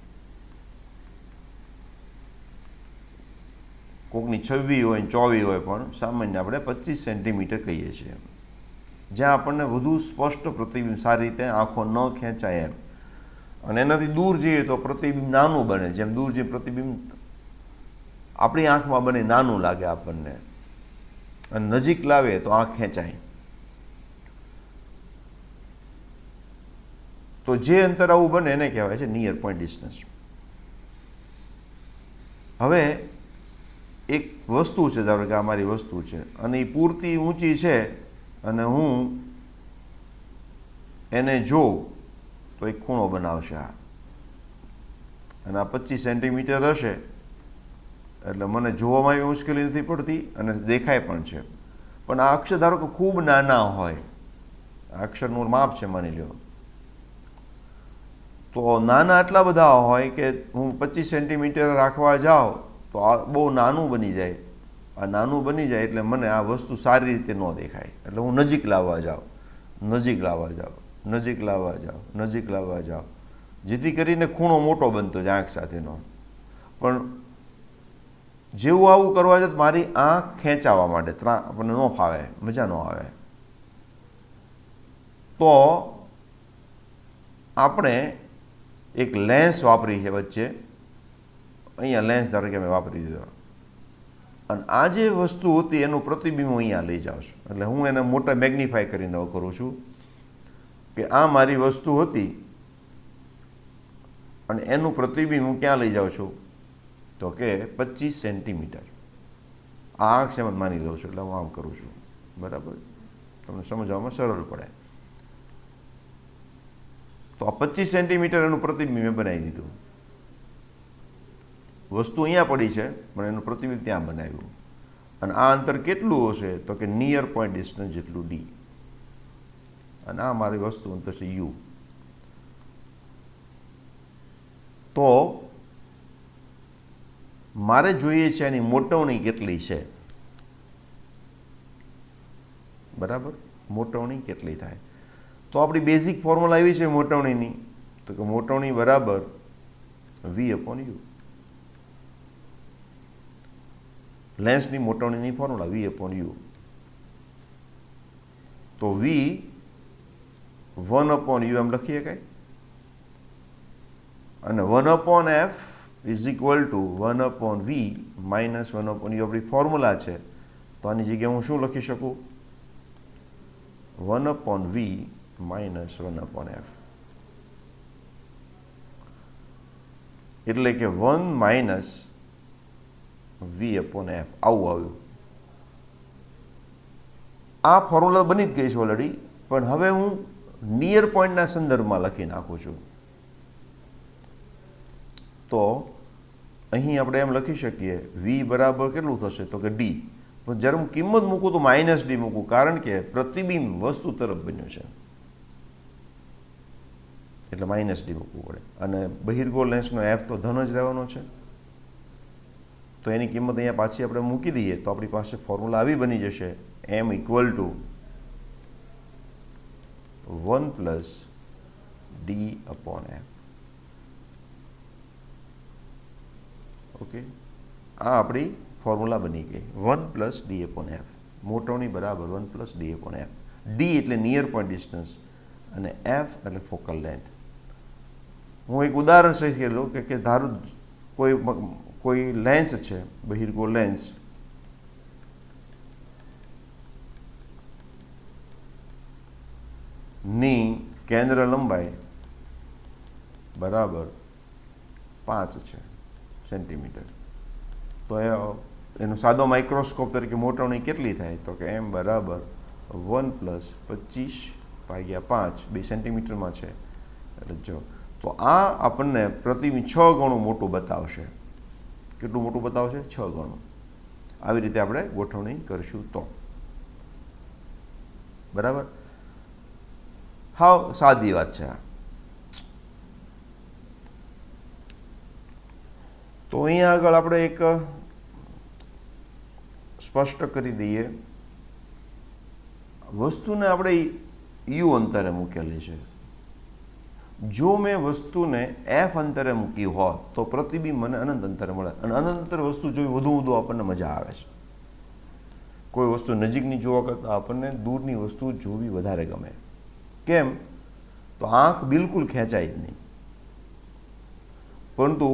કોકની 26 હોય 24 હોય, પણ સામાન્ય આપણે 25 સેન્ટીમીટર કહીએ છીએ, જ્યાં આપણને વધુ સ્પષ્ટ પ્રતિબિંબ સારી રીતે આંખો ન ખેંચાય એમ. અને એનાથી દૂર જઈએ તો પ્રતિબિંબ નાનું બને, જેમ દૂર જઈએ પ્રતિબિંબ આપણી આંખમાં બને નાનું લાગે આપણને, અને નજીક લાવે તો આંખ ખેંચાય. તો જે અંતર આવું બને એને કહેવાય છે નિયર પોઈન્ટ ડિસ્ટન્સ. હવે એક વસ્તુ છે, ધારો કે આ મારી વસ્તુ છે અને એ પૂરતી ઊંચી છે અને હું એને જોઉં તો એક ખૂણો બનાવશે આ, અને આ 25 સેન્ટીમીટર હશે એટલે મને જોવામાં એવી મુશ્કેલી નથી પડતી અને દેખાય પણ છે. પણ આ અક્ષર ધારો કે ખૂબ નાના હોય, આ અક્ષરનું માપ છે માની લો, તો નાના એટલા બધા હોય કે હું 25 સેન્ટીમીટર રાખવા જાઉં તો આ બહુ નાનું બની જાય. આ નાનું બની જાય એટલે મને આ વસ્તુ સારી રીતે ન દેખાય, એટલે હું નજીક લાવવા જાઉં, નજીક લાવવા જાઉં, નજીક લાવવા જાઉં, નજીક લાવવા જાઉં, જેથી કરીને ખૂણો મોટો બનતો જાય આંખ સાથેનો. પણ જેવું આવું કરવા જાય મારી આંખ ખેંચાવા માટે આપણને ન ફાવે, મજા ન આવે, તો આપણે એક લેન્સ વાપરી છે વચ્ચે. અહીંયા લેન્સ ધારો કે મેં વાપરી દીધો, અને આ જે વસ્તુ હતી એનું પ્રતિબિંબ હું અહીંયા લઈ જાઉં છું. એટલે હું એને મોટા મેગ્નિફાય કરીને કરું છું કે આ મારી વસ્તુ હતી અને એનું પ્રતિબિંબ હું ક્યાં લઈ જાઉં છું, તો કે 25 સેન્ટીમીટર. આ આંખ છે માની લઉં છું, એટલે હું આમ કરું છું. બરાબર, તમને સમજવામાં સરળ પડે. તો આ 25 સેન્ટીમીટર એનું પ્રતિબિંબ મેં બનાવી દીધું. વસ્તુ અહીંયા પડી છે પણ એનું પ્રતિબિંબ ત્યાં બનાવ્યું. અને આ અંતર કેટલું હશે, તો કે નિયર પોઈન્ટ ડિસ્ટન્સ જેટલું ડી. અને આ મારી વસ્તુ અંતર છે યુ. તો મારે જોઈએ છે એની મોટવણી કેટલી છે. બરાબર, મોટવણી કેટલી થાય. તો આપણી બેઝિક ફોર્મ્યુલા એવી છે મોટવણીની, તો કે મોટવણી બરાબર V/U. લેન્સની મોટવણીની ફોર્મ્યુલા V/U. તો V 1/U એમ લખીએ કાંઈ, અને 1/F is equal two 1/V minus 1/U આપણી ફોર્મ્યુલા છે. તો આની જગ્યાએ હું શું લખી શકું, 1/V માઇનસ 1/F, એટલે કે 1 માઇનસ V/F આવું આવ્યું. આ ફોર્મ્યુલા બની જ ગઈ છે ઓલરેડી, પણ હવે હું નિયર પોઈન્ટના સંદર્ભમાં લખી નાખું છું. તો અહીં આપણે એમ લખી શકીએ V બરાબર કેટલું થશે, તો કે D. પણ જ્યારે હું કિંમત મૂકું તો -D મૂકું, કારણ કે પ્રતિબિંબ વસ્તુ તરફ બન્યું છે એટલે -D મૂકવું પડે. અને બહિર્ગોળ લેન્સનો F તો ધન જ રહેવાનો છે, તો એની કિંમત અહીંયા પાછી આપણે મૂકી દઈએ તો આપણી પાસે ફોર્મ્યુલા આવી બની જશે, M equal to 1 + D/F. Okay, આ આપણી ફોર્મ્યુલા બની ગઈ, 1 + D/F. મોટવણી બરાબર 1 + D/F. ડી એટલે નિયર પોઈન્ટ ડિસ્ટન્સ અને એફ એટલે ફોકલ લેન્થ. હું એક ઉદાહરણ સહિત કહેલું કે ધારું કોઈ લેન્સ છે, બહિર્ગોળ લેન્સ, ની કેન્દ્ર લંબાઈ બરાબર 5 છે સેન્ટીમીટર. તો એનો સાદો માઇક્રોસ્કોપ તરીકે મોટવણી કેટલી થાય? તો કે એમ બરાબર 1 + 25/5 2 સેન્ટીમીટરમાં છે. એટલે જો તો આ આપણને પ્રતિબિંબ 6 ગણું મોટું બતાવશે. કેટલું મોટું બતાવશે? 6 ગણું. આવી રીતે આપણે ગોઠવણી કરીશું તો બરાબર. હાવ સાદી વાત છે આ. તો અહીંયા આગળ આપણે એક સ્પષ્ટ કરી દઈએ, વસ્તુને આપણે યુ અંતરે મૂકેલી છે. જો મેં વસ્તુને એફ અંતરે મૂકી હોત તો પ્રતિબિંબ મને અનંત અંતરે મળે, અને અનંત અંતરે વસ્તુ જોઈ વધુ આપણને મજા આવે છે. કોઈ વસ્તુ નજીકની જોવા કરતાં આપણને દૂરની વસ્તુ જોવી વધારે ગમે. કેમ? તો આંખ બિલકુલ ખેંચાય જ નહીં. પરંતુ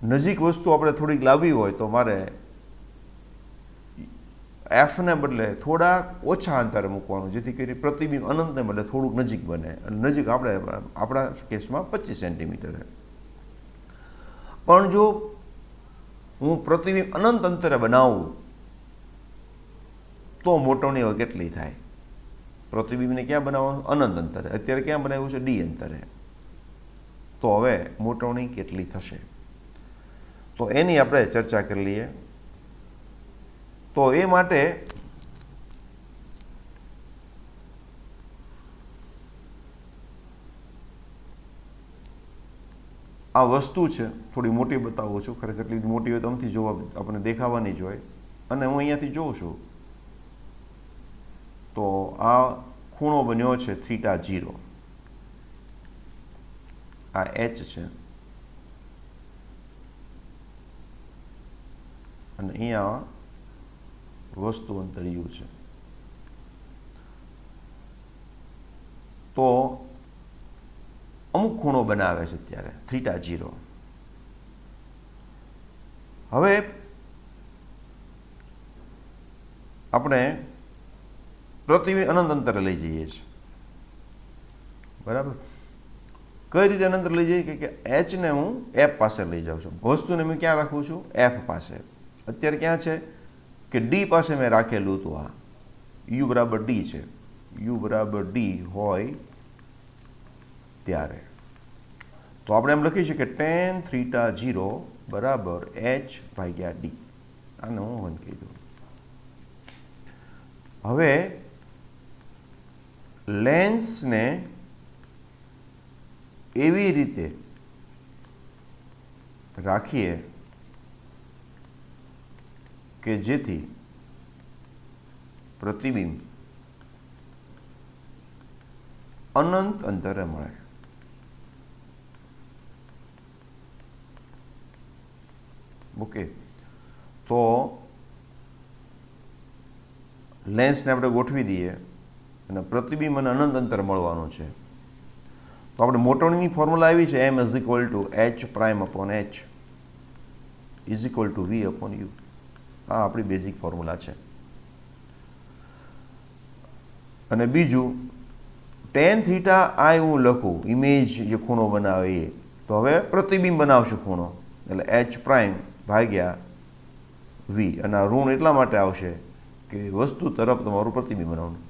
નજીક વસ્તુ આપણે થોડીક લાવવી હોય તો મારે એફને બદલે થોડા ઓછા અંતરે મૂકવાનું, જેથી કરી પ્રતિબિંબ અનંતને બદલે થોડુંક નજીક બને. અને નજીક આપણે આપણા કેસમાં 25 સેન્ટીમીટર. પણ જો હું પ્રતિબિંબ અનંત અંતરે બનાવું તો મોટવણી હવે કેટલી થાય? પ્રતિબિંબને ક્યાં બનાવવાનું? અનંત અંતરે. અત્યારે ક્યાં બનાવ્યું છે? ડી અંતરે. તો હવે મોટવણી કેટલી થશે? તો એની આપણે ચર્ચા કરી લઈએ. તો એ માટે આ વસ્તુ છે થોડી મોટી બતાવું છું. ખરેખર એટલી મોટી હોય તો આમથી જોવા આપણને દેખાવાની જ હોય. અને હું અહીંયાથી જોઉં છું તો આ ખૂણો બન્યો છે θ0. આ h છે અને અહીંયા વસ્તુ અંતર u છે. તો અમુક ખૂણો બનાવે છે અત્યારે θ0. હવે આપણે પ્રતિબિંબ અનંત અંતરે લઈ જઈએ છીએ. બરાબર. કઈ રીતે અનંત લઈ જઈએ? કે એચ ને હું એફ પાસે લઈ જાઉં છું. વસ્તુને મેં ક્યાં રાખું છું? એફ પાસે. અત્યારે ક્યાં છે? કે ડી પાસે મેં રાખેલું હતું. આ યુ બરાબર ડી છે. યુ બરાબર ડી હોય ત્યારે તો આપણે એમ લખી શકીએ tan θ0 બરાબર h/d. આને હું 1 કીધું. હવે લેન્સને એવી રીતે રાખીએ કે જેથી પ્રતિબિંબ અનંત અંતરે મળે. ઓકે. તો લેન્સને આપણે ગોઠવી દઈએ અને પ્રતિબિંબ અને અનંત અંતર મળવાનું છે. તો આપણે મોટવણીની ફોર્મ્યુલા આવી છે m = h' / h = v/u. આ આપણી બેઝિક ફોર્મ્યુલા છે. અને બીજું tan θi હું લખું, ઇમેજ જે ખૂણો બનાવે એ. તો હવે પ્રતિબિંબ બનાવશું ખૂણો, એટલે h' / v. અને આ ઋણ એટલા માટે આવશે કે વસ્તુ તરફ તમારું પ્રતિબિંબ બનાવવાનું.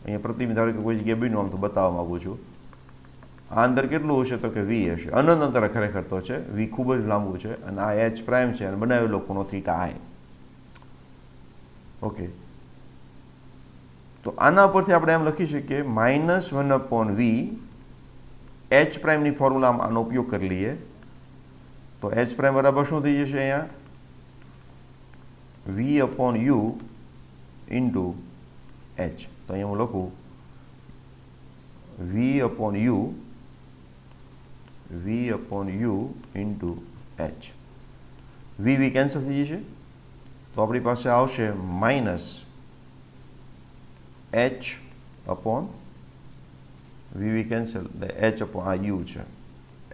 અહીંયા પ્રતિબિંબ ધારો કે કોઈ જગ્યાએ બન્યું, આમ તો બતાવવા માગું છું. આ અંદર કેટલું હશે? તો કે v હશે. અનંત અંતરે ખરેખર તો છે, v ખૂબ જ લાંબુ છે. અને આ h' છે અને બનાવેલો ખૂણો θi. ઓકે. તો આના પરથી આપણે એમ લખી શકીએ -1/v h' ની ફોર્મ્યુલામાં આનો ઉપયોગ કરી લઈએ તો h' બરાબર શું થઈ જશે? અહીંયા v/u ઇન્ટુ h. તો અહીંયા હું લખું v/u into h. v cancel થઈ જશે તો આપણી પાસે આવશે -1/v એચ અપોન વી કેન્સલ, એચ અપોન આ યુ છે,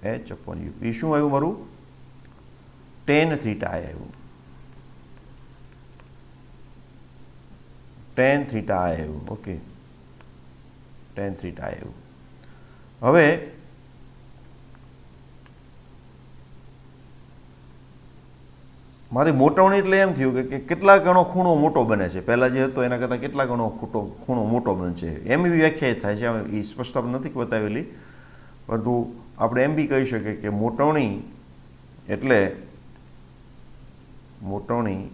એચ અપોન યુ. એ શું આવ્યું મારું? ટેન થીટા આવ્યું, ટેન થીટા આવ્યું. ઓકે, ટેન થીટા આવ્યું. હવે મારી મોટવણી એટલે એમ થયું કે કેટલા ગણો ખૂણો મોટો બને છે, પહેલાં જે હતો એના કરતાં કેટલા ગણો ખૂણો મોટો બનશે એમ બી વ્યાખ્યાયિત થાય છે. એ સ્પષ્ટ આપણે નથી બતાવેલી, પરંતુ આપણે એમ બી કહી શકીએ કે મોટવણી એટલે મોટવણી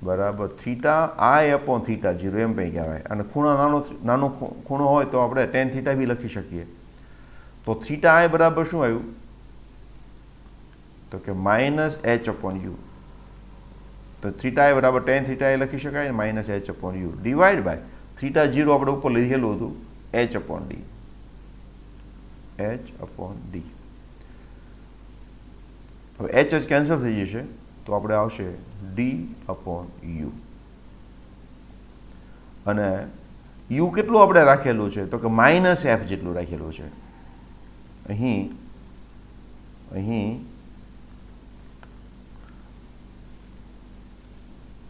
બરાબર theta I upon theta zero એમ કંઈ કહેવાય. અને ખૂણો નાનો ખૂણો હોય તો આપણે ટેન થીટા બી લખી શકીએ. તો થીટા આઈ બરાબર શું આવ્યું? તો કે માઇનસ એચ અપોન યુ. તો થીટા આઈ બરાબર ટેન થીટા એ લખી શકાય, minus H upon U divide by theta zero આપણે ઉપર લીધેલું હતું H upon D, H upon D. હવે એચ જ કેન્સલ થઈ જશે તો આપણે આવશે ડી અપોન યુ. અને યુ કેટલું આપણે રાખેલું છે? તો કે માઇનસ એફ જેટલું રાખેલું છે. અહીં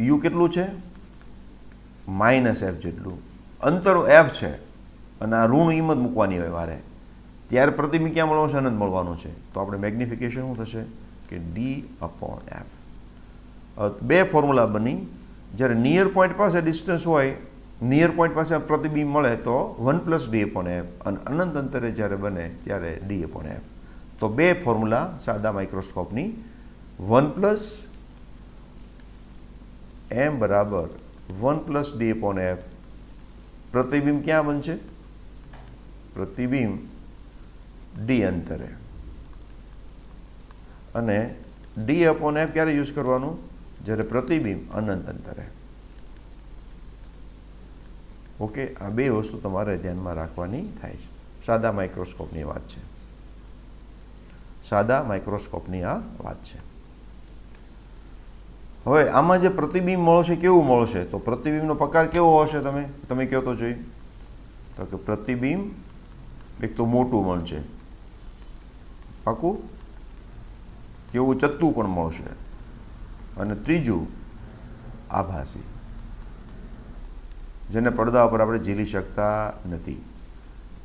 યુ કેટલું છે? માઇનસ એફ જેટલું. અંતર એફ છે અને આ ઋણ કિંમત મૂકવાની હોય મારે, ત્યારે પ્રતિબિંબ ક્યાં મળવાનું છે? અનંત મળવાનું છે. તો આપણે મેગ્નિફિકેશન શું થશે કે ડી અપોન એફ. બે ફોર્મ્યુલા બની. જ્યારે નિયર પોઈન્ટ પાસે ડિસ્ટન્સ હોય, નિયર પોઈન્ટ પાસે પ્રતિબિંબ મળે તો 1 પ્લસ ડી અપોન એફ, અને અનંત અંતરે જ્યારે બને ત્યારે ડી અપોન એફ. તો બે ફોર્મ્યુલા સાદા માઇક્રોસ્કોપની. 1 પ્લસ એમ બરાબર 1 પ્લસ ડી અપોન એફ. પ્રતિબિંબ ક્યાં બનશે? પ્રતિબિંબ ડી અંતરે. અને ડી અપોન એફ ક્યારે યુઝ કરવાનું? જ્યારે પ્રતિબિંબ અનંત અંતરે. ઓકે, આ બે વસ્તુ તમારે ધ્યાનમાં રાખવાની થાય છે. સાદા માઇક્રોસ્કોપની વાત છે, સાદા માઇક્રોસ્કોપની આ વાત છે. હવે આમાં જે પ્રતિબિંબ મળશે કેવું મળશે? તો પ્રતિબિંબનો પ્રકાર કેવો હશે? તમે કહો તો જોઈ. તો કે પ્રતિબિંબ એક તો મોટું મળશે, પાકું, કેવું ચત્તું પણ મળશે, અને ત્રીજું આભાસી, જેને પડદા પર આપણે ઝીલી શકતા નથી.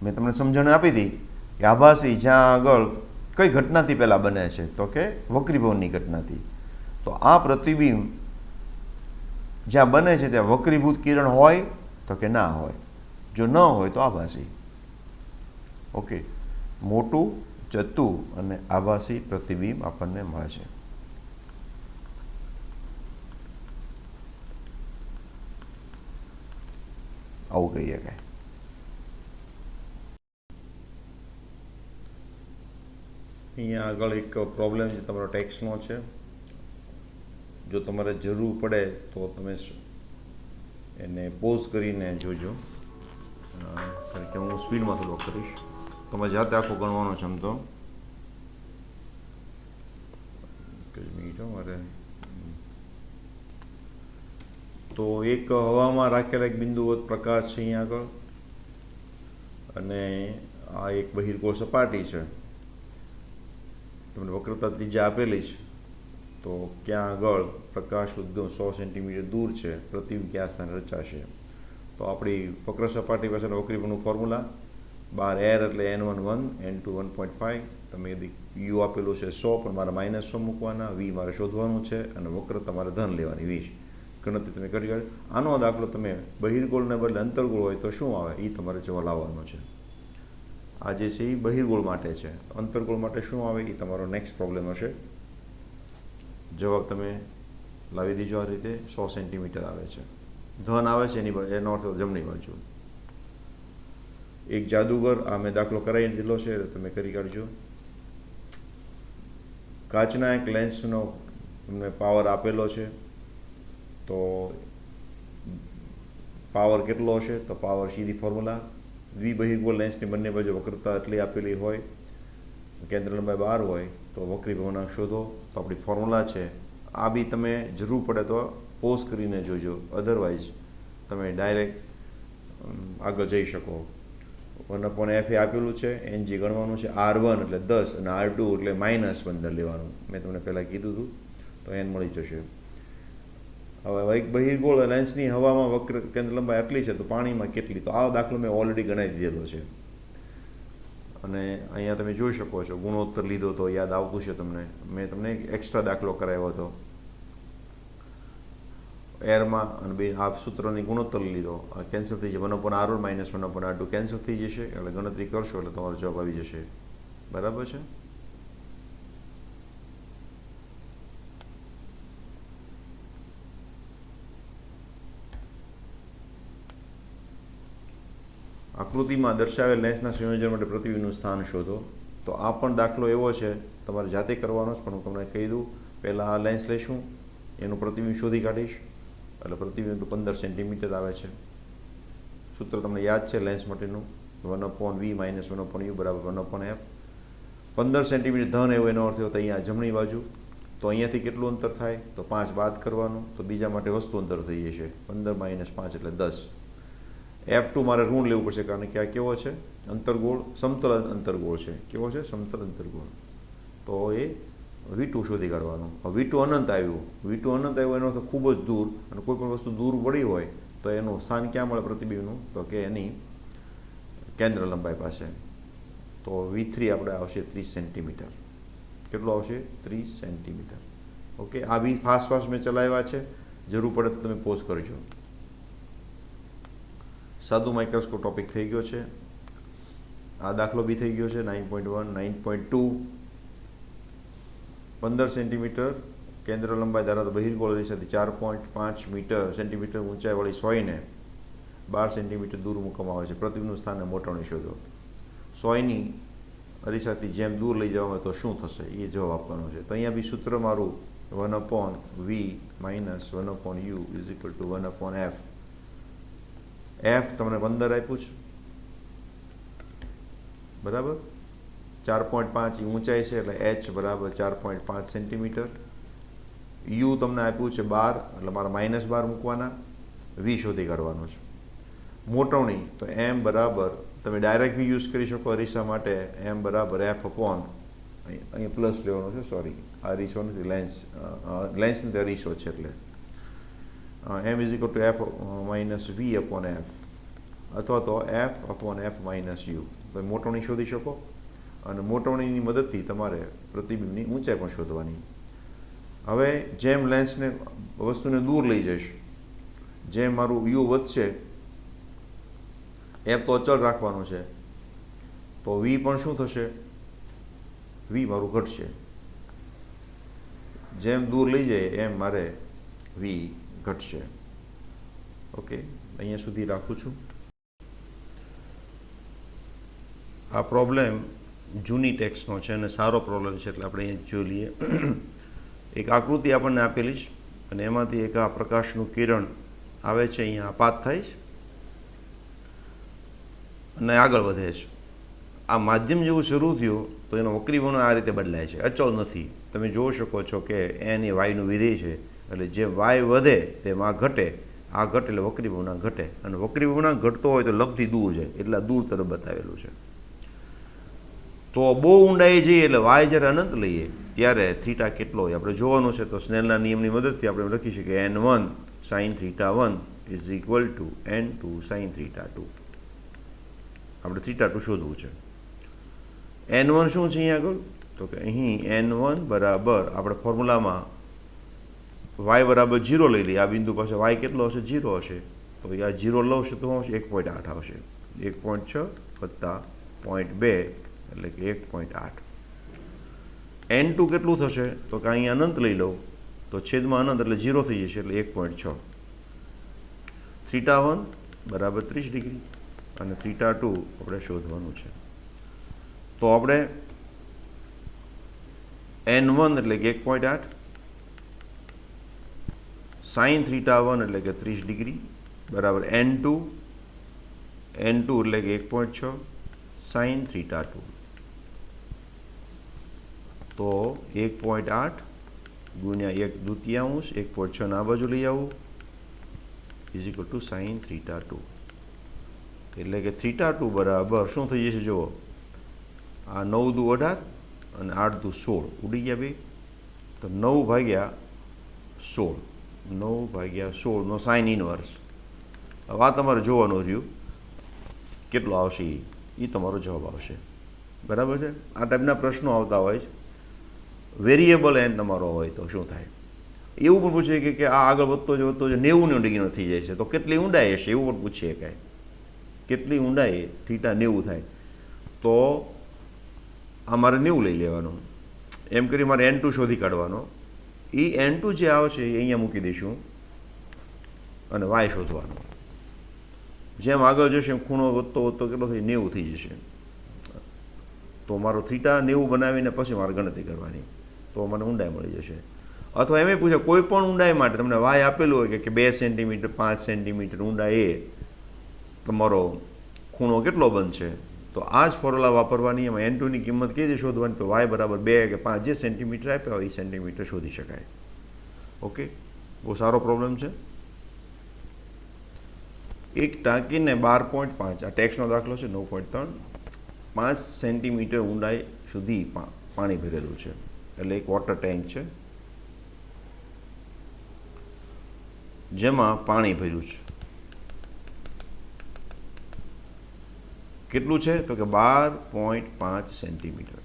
મેં તમને સમજણ આપી હતી કે આભાસી જ્યાં આગળ કઈ ઘટનાથી પહેલાં બને છે? તો કે વક્રીભવનની ઘટનાથી. તો આ પ્રતિબિંબ જ્યાં બને છે ત્યાં વક્રીભૂત કિરણ હોય તો કે ના હોય? જો ન હોય તો આભાસી. ઓકે, મોટું, ચત્તું અને આભાસી પ્રતિબિંબ આપણને મળે છે. આવું કહીએ કે અહીંયા આગળ એક પ્રોબ્લેમ છે તમારો ટેક્સનો છે. જો તમારે જરૂર પડે તો તમે એને પોઝ કરીને જોજો, કારણ કે હું સ્પીડમાં થોડો કરીશ. તમે જાતે આખો ગણવાનો છે. આમ તો મારે તો એક હવામાં રાખેલા એક બિંદુવત પ્રકાશ છે અહીંયા આગળ, અને આ એક બહિર્ગોળ સપાટી છે. તમને વક્રતા ત્રિજ્યા આપેલી છે. તો ક્યાં આગળ પ્રકાશ ઉદ્ગમ 100 સેન્ટીમીટર દૂર છે, પ્રતિબિંબ કયા સ્થાને રચાશે? તો આપણી વક્ર સપાટી પાસેનું વક્રીભવનનું ફોર્મ્યુલા બાર એર એટલે n1 1, n2 1.5. તમે યુ આપેલું છે 100, પણ મારે -100 મૂકવાના, વી મારે શોધવાનું છે, અને વક્ર તમારે ધન લેવાની 20. ગણતરી તમે કરી કાઢી. આનો દાખલો તમે બહિર્ગોળને બદલે અંતર્ગોળ હોય તો શું આવે એ તમારે જવાબ લાવવાનો છે. આ જે છે એ બહિર્ગોળ માટે છે. અંતર્ગોળ માટે શું આવે એ તમારો નેક્સ્ટ પ્રોબ્લેમ હશે. જવાબ તમે લાવી દીજો આ રીતે. 100 સેન્ટીમીટર આવે છે, ધન આવે છે એની બાજુ, એનો અર્થ જમણી બાજુ. એક જાદુગર, આ મેં દાખલો કરાવી દીધો છે, તમે કરી કાઢજો. કાચના એક લેન્સનો તમને પાવર આપેલો છે. તો પાવર કેટલો હશે? તો પાવર સીધી ફોર્મ્યુલા. દ્વિબહિર્ગોળ લેન્સની બંને બાજુ વક્રતા એટલી આપેલી હોય, કેન્દ્ર લંબાઈ 12 હોય, તો વક્રીભવનાંક શોધો. તો આપણી ફોર્મ્યુલા છે. આ બી તમે જરૂર પડે તો પોઝ કરીને જોજો, અધરવાઇઝ તમે ડાયરેક્ટ આગળ જઈ શકો. 1/f એ આપેલું છે, ng ગણવાનું છે, R1 એટલે 10 અને R2 એટલે -15 લેવાનું. મેં તમને પહેલાં કીધું હતું, તો n મળી જશે. હવે એક બહિર્ગોળ લેન્સની હવામાં વક્ર કેન્દ્ર લંબાઈ આટલી છે, તો પાણીમાં કેટલી? તો આ દાખલો મેં ઓલરેડી ગણાવી દીધેલો છે. અને અહીંયા તમે જોઈ શકો છો, ગુણોત્તર લીધો તો યાદ આવતું છે તમને. મેં તમને એક એક્સ્ટ્રા દાખલો કરાવ્યો હતો એરમાં, અને બે આ સૂત્રની ગુણોત્તર લીધો, આ કેન્સલ થઈ જશે. 1/r1 - 1/r2 કેન્સલ થઈ જશે, એટલે ગણતરી કરશો એટલે તમારો જવાબ આવી જશે. બરાબર છે? આકૃતિમાં દર્શાવેલ લેન્સના સંયોજન માટે પ્રતિબિંબનું સ્થાન શોધો. તો આ પણ દાખલો એવો છે, તમારે જાતે કરવાનો છે, પણ હું તમને કહી દઉં. પહેલાં આ લેન્સ લઈશું, એનું પ્રતિબિંબ શોધી કાઢીશ. એટલે પ્રતિબિંબ તો 15 સેન્ટીમીટર આવે છે. સૂત્ર તમને યાદ છે લેન્સ માટેનું, 1/v - 1/u બરાબર 1/f. 15 સેન્ટીમીટર ધન એવો એનો અર્થ થયો. તો અહીંયા જમણી બાજુ, તો અહીંયાથી કેટલું અંતર થાય? તો 5 બાદ કરવાનું, તો બીજા માટે વસ્તુ અંતર થઈ જશે. 15 - 5 એટલે 10. F2 મારે ઋણ લેવું પડશે, કારણ કે આ કેવો છે? અંતરગોળ, સમતલ અંતરગોળ છે. કેવો છે? સમતલ અંતરગોળ. તો એ V2 શોધી કાઢવાનું. V2 અનંત આવ્યું. V2 અનંત આવ્યું એનો અર્થ ખૂબ જ દૂર, અને કોઈ પણ વસ્તુ દૂર પડી હોય તો એનું સ્થાન ક્યાં મળે પ્રતિબિંબનું? તો કે એની કેન્દ્ર લંબાઈ પાસે. તો V3 આપણે આવશે 30 સેન્ટીમીટર. કેટલું આવશે? 30 સેન્ટીમીટર. ઓકે, આ બી ફાસ્ટ મેં ચલાવ્યા છે. જરૂર પડે તો તમે પોઝ કરજો. સાદું માઇક્રોસ્કોપ ટોપિક થઈ ગયો છે. આ દાખલો બી થઈ ગયો છે. 9.1 9.2 15 સેન્ટીમીટર કેન્દ્ર લંબાઈ ધરાવતો બહિર્ગોળ અરીસાથી 4.5 મીટર સેન્ટીમીટર ઊંચાઈવાળી સોયને 12 સેન્ટીમીટર દૂર મૂકવામાં આવે છે. પ્રતિબિંબનું સ્થાનને મોટવણી શોધો. સોયની અરીસાથી જેમ દૂર લઈ જવામાં આવે તો શું થશે? એ જવાબ આપવાનો છે. તો અહીંયા બી સૂત્ર મારું 1/v - 1/u = 1/f. F તમને 15 આપ્યું છે, બરાબર. 4.5 ઊંચાઈ છે, એટલે h બરાબર 4.5 સેન્ટીમીટર. u તમને આપ્યું છે 12, એટલે મારે -12 મૂકવાના. v શોધી કાઢવાનો છે. મોટવણી તો m બરાબર, તમે ડાયરેક્ટ v યુઝ કરી શકો અરીસા માટે. m બરાબર f અપોન, અહીંયા પ્લસ લેવાનો છે, સોરી, આ અરીસો નથી, લેન્સ નથી, અરીસો છે, એટલે m = f - v upon f, અથવા તો f અપોન f - u. તમે મોટવણી શોધી શકો, અને મોટવણીની મદદથી તમારે પ્રતિબિંબની ઊંચાઈ પણ શોધવાની. હવે જેમ લેન્સને વસ્તુને દૂર લઈ જઈશ, જેમ મારું u વધશે, f તો અચળ રાખવાનું છે, તો v પણ શું થશે? v મારું ઘટશે. જેમ દૂર લઈ જાય એમ મારે v ઘટશે. ઓકે, અહીંયા સુધી રાખું છું. આ પ્રોબ્લેમ જૂની ટેક્સનો છે અને સારો પ્રોબ્લેમ છે, એટલે આપણે અહીંયા જોઈ લઈએ. એક આકૃતિ આપણને આપેલી છે, અને એમાંથી એક આ પ્રકાશનું કિરણ આવે છે, અહીંયા આપાત થાય છે અને આગળ વધે છે. આ માધ્યમ જેવું શરૂ થયું તો એનો વક્રીવર્ણ આ રીતે બદલાય છે, અચળ નથી. તમે જોઈ શકો છો કે n એ વાયનું વિધેય છે, એટલે જે વાય વધે તેમ આ ઘટે, આ ઘટે એટલે વક્રીવર્ણ ઘટે, અને વક્રીવર્ણ ઘટતો હોય તો લગથી દૂર છે, એટલે દૂર તરફ બતાવેલું છે. તો બહુ ઊંડાઈ જઈએ એટલે વાય જ્યારે અનંત લઈએ ત્યારે થીટા કેટલો હોય આપણે જોવાનું છે. તો સ્નેલના નિયમની મદદથી આપણે લખી શકીએ n1 sin θ1 = n2 sin θ2. આપણે θ2 શોધવું છે. n1 શું છે અહીંયા આગળ? તો કે અહીં n1 બરાબર, આપણે ફોર્મ્યુલામાં y બરાબર 0 લઈ લઈએ. આ બિંદુ પાસે y કેટલો હશે? 0 હશે. તો આ 0 લવશે તો શું આવશે? 1.8 આવશે. 1.6 વત્તા 0.2 એટલે કે 1.8. n2 કેટલું થશે? તો કે અહીંયા અનંત લઈ લઉં તો છેદમાં અનંત એટલે 0 થઈ જશે, એટલે 1.6. θ1 બરાબર 30 ડિગ્રી અને θ2 આપણે શોધવાનું છે. તો આપણે n1 એટલે કે 1.8, sin θ1 એટલે કે 30 ડિગ્રી બરાબર n2 એટલે કે 1.6 sin θ2. તો 1.8 ગુણ્યા 1/2, 1.6 આ બાજુ લઈ આવું, = sin θ2. એટલે કે θ2 બરાબર શું થઈ જશે જુઓ, આ 9 દુ 18 અને 8 દુ 16 ઉડી ગયા ભાઈ, તો 9 ભાગ્યા 16, 9 ભાગ્યા 16 નો સાઇન ઇનવર્સ. હવે આ તમારે જોવાનું રહ્યું કેટલો આવશે, એ તમારો જવાબ આવશે. બરાબર છે. આ ટાઈપના પ્રશ્નો આવતા હોય છે. વેરિયેબલ એન તમારો હોય તો શું થાય, એવું પણ પૂછે કે આ આગળ વધતો જ 90 ડિગ્રીનો થઈ જાય છે તો કેટલી ઊંડાઈ હશે, એવું પણ પૂછીએ કાંઈ. કેટલી ઊંડાઈ θ 90 થાય તો આ મારે 90 લઈ લેવાનું, એમ કરી મારે N2 શોધી કાઢવાનો. એ N2 જે આવશે એ અહીંયા મૂકી દઈશું અને y શોધવાનો. જેમ આગળ જશે એમ ખૂણો વધતો કેટલો થઈ 90 થઈ જશે. તો મારો θ 90 બનાવીને પછી મારે ગણતરી કરવાની, તો મને ઊંડાઈ મળી જશે. અથવા એમ પૂછે કોઈ પણ ઊંડાઈ માટે તમને y આપેલું હોય કે 2 સેન્ટીમીટર 5 સેન્ટીમીટર ઊંડાઈ એ તમારો ખૂણો કેટલો બનશે, તો આ જ ફોર્મ્યુલા વાપરવાની. એમાં N2 ની કિંમત કેવી રીતે શોધવાની, તો y બરાબર 2 કે 5 જે સેન્ટીમીટર આપ્યા હોય એ સેન્ટીમીટર શોધી શકાય. ઓકે, બહુ સારો પ્રોબ્લેમ છે. એક ટાંકીને 12.5, આ ટેક્સનો દાખલો છે 9.3, 5 સેન્ટીમીટર ઊંડાઈ સુધી પાણી ભરેલું છે. એટલે એક વોટર ટેન્ક છે જેમાં પાણી ભર્યું છે. કેટલું છે તો કે 12.5 સેન્ટીમીટર.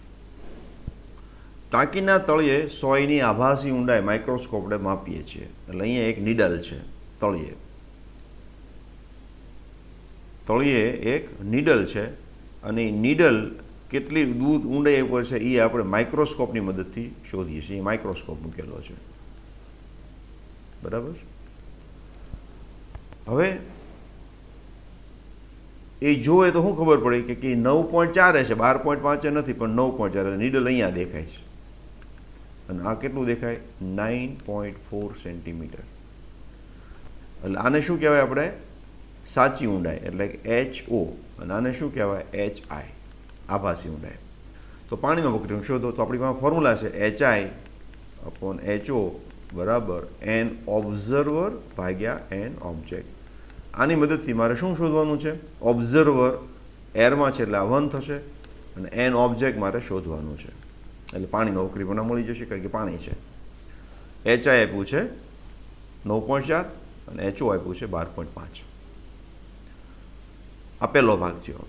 ટાંકીના તળિયે સોયની આભાસી ઊંડાઈ માઇક્રોસ્કોપને માપીએ છીએ. એટલે અહીંયા એક નીડલ છે તળિયે એક નીડલ છે અને એ નીડલ કેટલી દૂધ ઊંડાઈ ઉપર છે એ આપણે માઇક્રોસ્કોપની મદદથી શોધીએ છીએ. એ માઇક્રોસ્કોપ મૂકેલો છે. બરાબર. હવે એ જોવે તો શું ખબર પડે કે 9.4 છે, 12.5 નથી પણ 9.4. નીડલ અહીંયા દેખાય છે અને આ કેટલું દેખાય 9.4 સેન્ટીમીટર. એટલે આને શું કહેવાય આપણે સાચી ઊંડાઈ, એટલે કે HO, અને આને શું કહેવાય HI, આભાસી ઊંડાઈ. તો પાણીનો વક્રીભવન શોધો તો આપણી પાસે ફોર્મ્યુલા છે HI/HO બરાબર N ઓબ્ઝર્વર ભાગ્યા N ઓબ્જેક્ટ. આની મદદથી મારે શું શોધવાનું છે, ઓબ્ઝર્વર એરમાં છે એટલે આ 1 થશે અને N ઓબ્જેક્ટ મારે શોધવાનું છે. એટલે પાણીનો વક્રીભવન મળી જશે કારણ કે પાણી છે. HI આપ્યું છે 9.4 અને HO આપ્યું છે 12.5. આ પહેલો ભાગ થયો.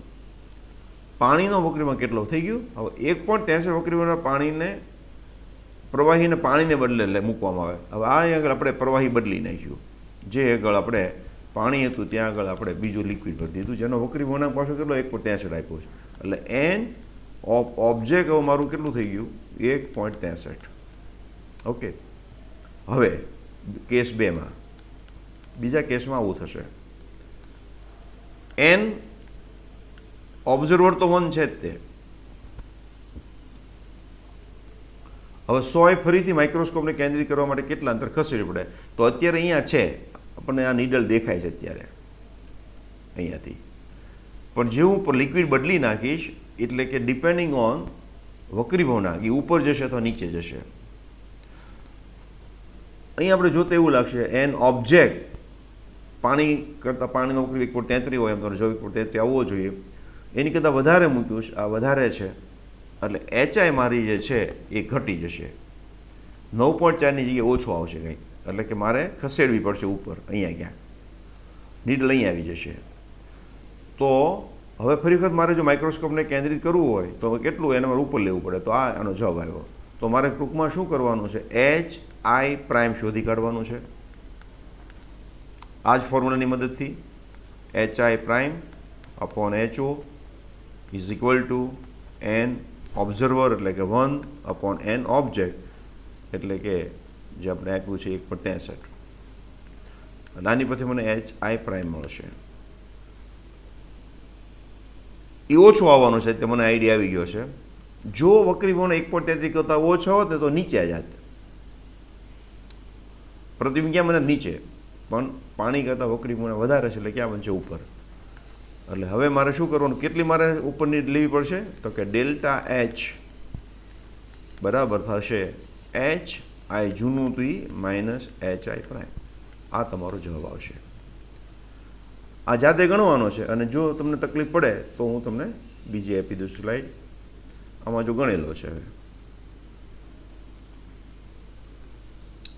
પાણીનો વક્રીભવન કેટલો થઈ ગયું, હવે 1.63 વક્રીભવન પાણીને પ્રવાહીને પાણીને બદલે એટલે મૂકવામાં આવે. હવે આ આગળ આપણે પ્રવાહી બદલી નાખ્યું. જે આગળ આપણે પાણી હતું ત્યાં આગળ આપણે બીજું લિક્વિડ ભરી દીધું જેનો વક્રીભવન પાછો કેટલો 1.63 આપ્યો છે. એટલે N ઓબ્જેક્ટ હવે મારું કેટલું થઈ ગયું 1.63. ઓકે. હવે કેસ 2માં, બીજા કેસમાં આવું થશે. N ઓબ્ઝર્વર તો 1 છે જ તે. હવે 100 ફરીથી માઇક્રોસ્કોપને કેન્દ્રિત કરવા માટે કેટલા અંતર ખસેડવું પડે, તો અત્યારે અહીંયા છે આપણને આ નીડલ દેખાય છે અત્યારે અહીંયાથી, પણ જેવું ઉપર લિક્વિડ બદલી નાખીશ એટલે કે ડિપેન્ડિંગ ઓન વક્રીભવનાંક એ ઉપર જશે અથવા નીચે જશે. અહીં આપણે જોતા એવું લાગશે N ઓબ્જેક્ટ પાણી કરતાં પાણીનો વક્રીભવ 1.33 હોય એમ તો જો 1.33 આવવો જોઈએ, એની કરતાં વધારે મૂક્યું છે, આ વધારે છે એટલે HI મારી જે છે એ ઘટી જશે. 9.4ની જગ્યાએ ઓછો આવશે કંઈક, એટલે કે મારે ખસેડવી પડશે ઉપર, અહીંયા ક્યાંક નીડલ અહીં આવી જશે. તો હવે ફરી વખત મારે જો માઇક્રોસ્કોપને કેન્દ્રિત કરવું હોય તો કેટલું એને મારે ઉપર લેવું પડે, તો આનો જવાબ આવ્યો. તો મારે ટૂંકમાં શું કરવાનું છે, HI' શોધી કાઢવાનું છે આ જ ફોર્મ્યુલાની મદદથી. HI'/HO is equal two N observer એટલે કે 1/N ઓબ્જેક્ટ એટલે કે જે આપણે આપ્યું છે 1.63. આની પછી મને HI' મળશે. એ ઓછો આવવાનો છે તે મને આઈડિયા આવી ગયો છે. જો વક્રીભવન 1.33 કરતાં ઓછો હોત ને તો નીચે જાત, પ્રતિબિંબ ક્યાં મને નીચે, પણ પાણી કરતાં વક્રીભવન વધારે છે એટલે ક્યાં બનશે ઉપર. એટલે હવે મારે શું કરવાનું, કેટલી મારે ઉપરની લેવી પડશે તો કે ΔH બરાબર થશે HI જૂનું તું માઇનસ HI'. આ તમારો જવાબ આવશે. આ જાતે ગણવાનો છે, અને જો તમને તકલીફ પડે તો હું તમને બીજી આપી દઉં સ્લાઇડ. આમાં જો ગણેલો છે, હવે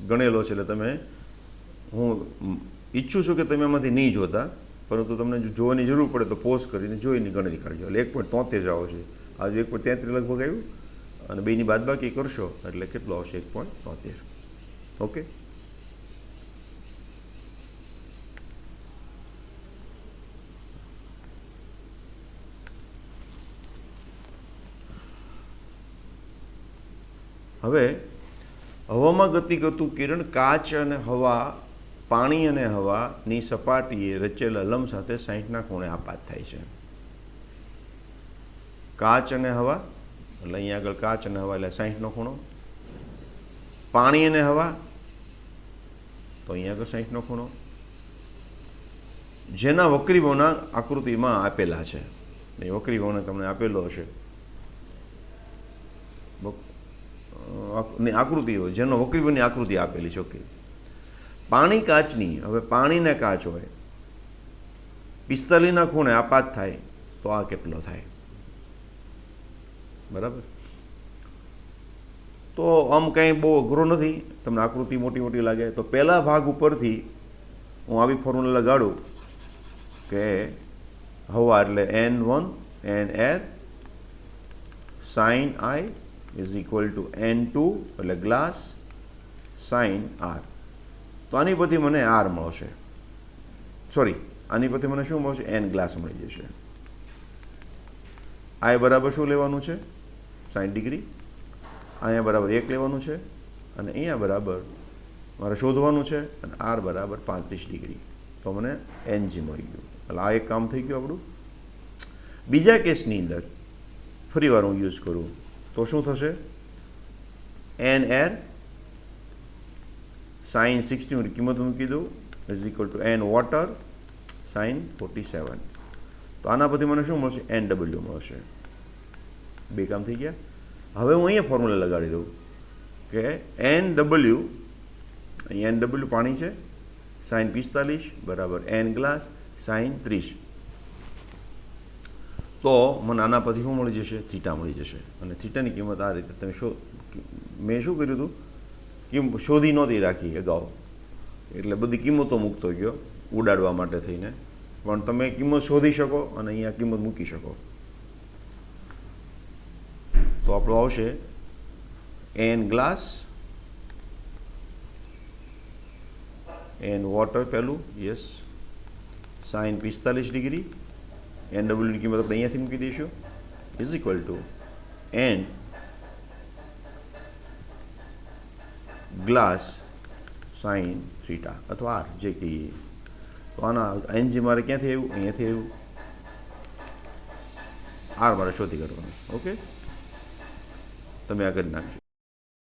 ગણેલો છે એટલે તમે, હું ઈચ્છું છું કે તમે એમાંથી નહીં જોતા, પરંતુ તમને જો જોવાની જરૂર પડે તો પોઝ કરીને જોઈને ગણતરી કાઢજો. એટલે 1.73 આવો છે, આજુ 1.33 લગભગ આવ્યું, અને બેની બાદબાકી કરશો એટલે કેટલો આવશે? 1.73. ઓકે. હવે હવામાં ગતિ કરતું કિરણ કાચ અને હવા, પાણી અને હવાની સપાટીએ રચેલા લંબ સાથે 60ના ખૂણે આપાત થાય છે. કાચ અને હવા એટલે અહીંયા આગળ કાચ અને હવા એટલે 60નો ખૂણો, પાણી અને હવા તો અહીંયા આગળ 60નો ખૂણો, જેના વક્રીભાવના આકૃતિમાં આપેલા છે. એ વક્રીભાવના તમને આપેલો હશે, આકૃતિ હોય જેનો વક્રીભાવની આકૃતિ આપેલી છે. ઓકે. પાણી કાચની, હવે પાણીને કાચ હોય, 45ના ખૂણે આપાત થાય તો આ કેટલો થાય? બરાબર. તો આમ કંઈ બહુ અઘરો નથી, તમને આકૃતિ મોટી મોટી લાગે તો પહેલા ભાગ ઉપરથી હું આવી ફોર્મ્યુલા લગાડું કે હવા એટલે N1 N air sin I is equal to N2 એટલે ગ્લાસ sin R. તો આની પરથી મને R મળશે, સોરી આની પરથી મને શું મળશે? N ગ્લાસ મળી જશે. I બરાબર શું લેવાનું છે? 60 ડિગ્રી. અહીંયા બરાબર 1 લેવાનું છે, અને અહીંયા બરાબર મારે શોધવાનું છે, અને R બરાબર 35 ડિગ્રી. તો મને NG મળી ગયું. એટલે આ એક કામ થઈ ગયું આપણું. બીજા કેસની અંદર ફરી વાર હું યુઝ કરું તો શું થશે? એન એર sin 60 કિંમત મૂકી દઉં is equal to N water sin 47. તો આના પરથી મને શું મળશે? NW મળશે. બે કામ થઈ ગયા. હવે હું અહીંયા ફોર્મ્યુલા લગાડી દઉં કે NW, અહીં NW પાણી છે, sin 45 બરાબર N ગ્લાસ sin 30. તો મને આના પરથી શું મળી જશે? થીટા મળી જશે. અને થીટાની કિંમત આ રીતે તમે મેં શું કર્યું હતું? શોધી નહોતી રાખી અગાઉ, એટલે બધી કિંમતો મૂકતો ગયો ઉડાડવા માટે થઈને, પણ તમે કિંમત શોધી શકો અને અહીંયા કિંમત મૂકી શકો. તો આપણું આવશે N ગ્લાસ, N વોટર પહેલું, યસ, sin 45 ડિગ્રી, NW ની કિંમત આપણે અહીંયાથી મૂકી દઈશું, is equal two N glass sin theta અથવા R જે કહીએ. તો આના NG મારે ક્યાંથી આવ્યું? અહીંયાથી આવ્યું. R મારે શોધી કાઢવાનું. ઓકે, તમે આ કરી નાખજો.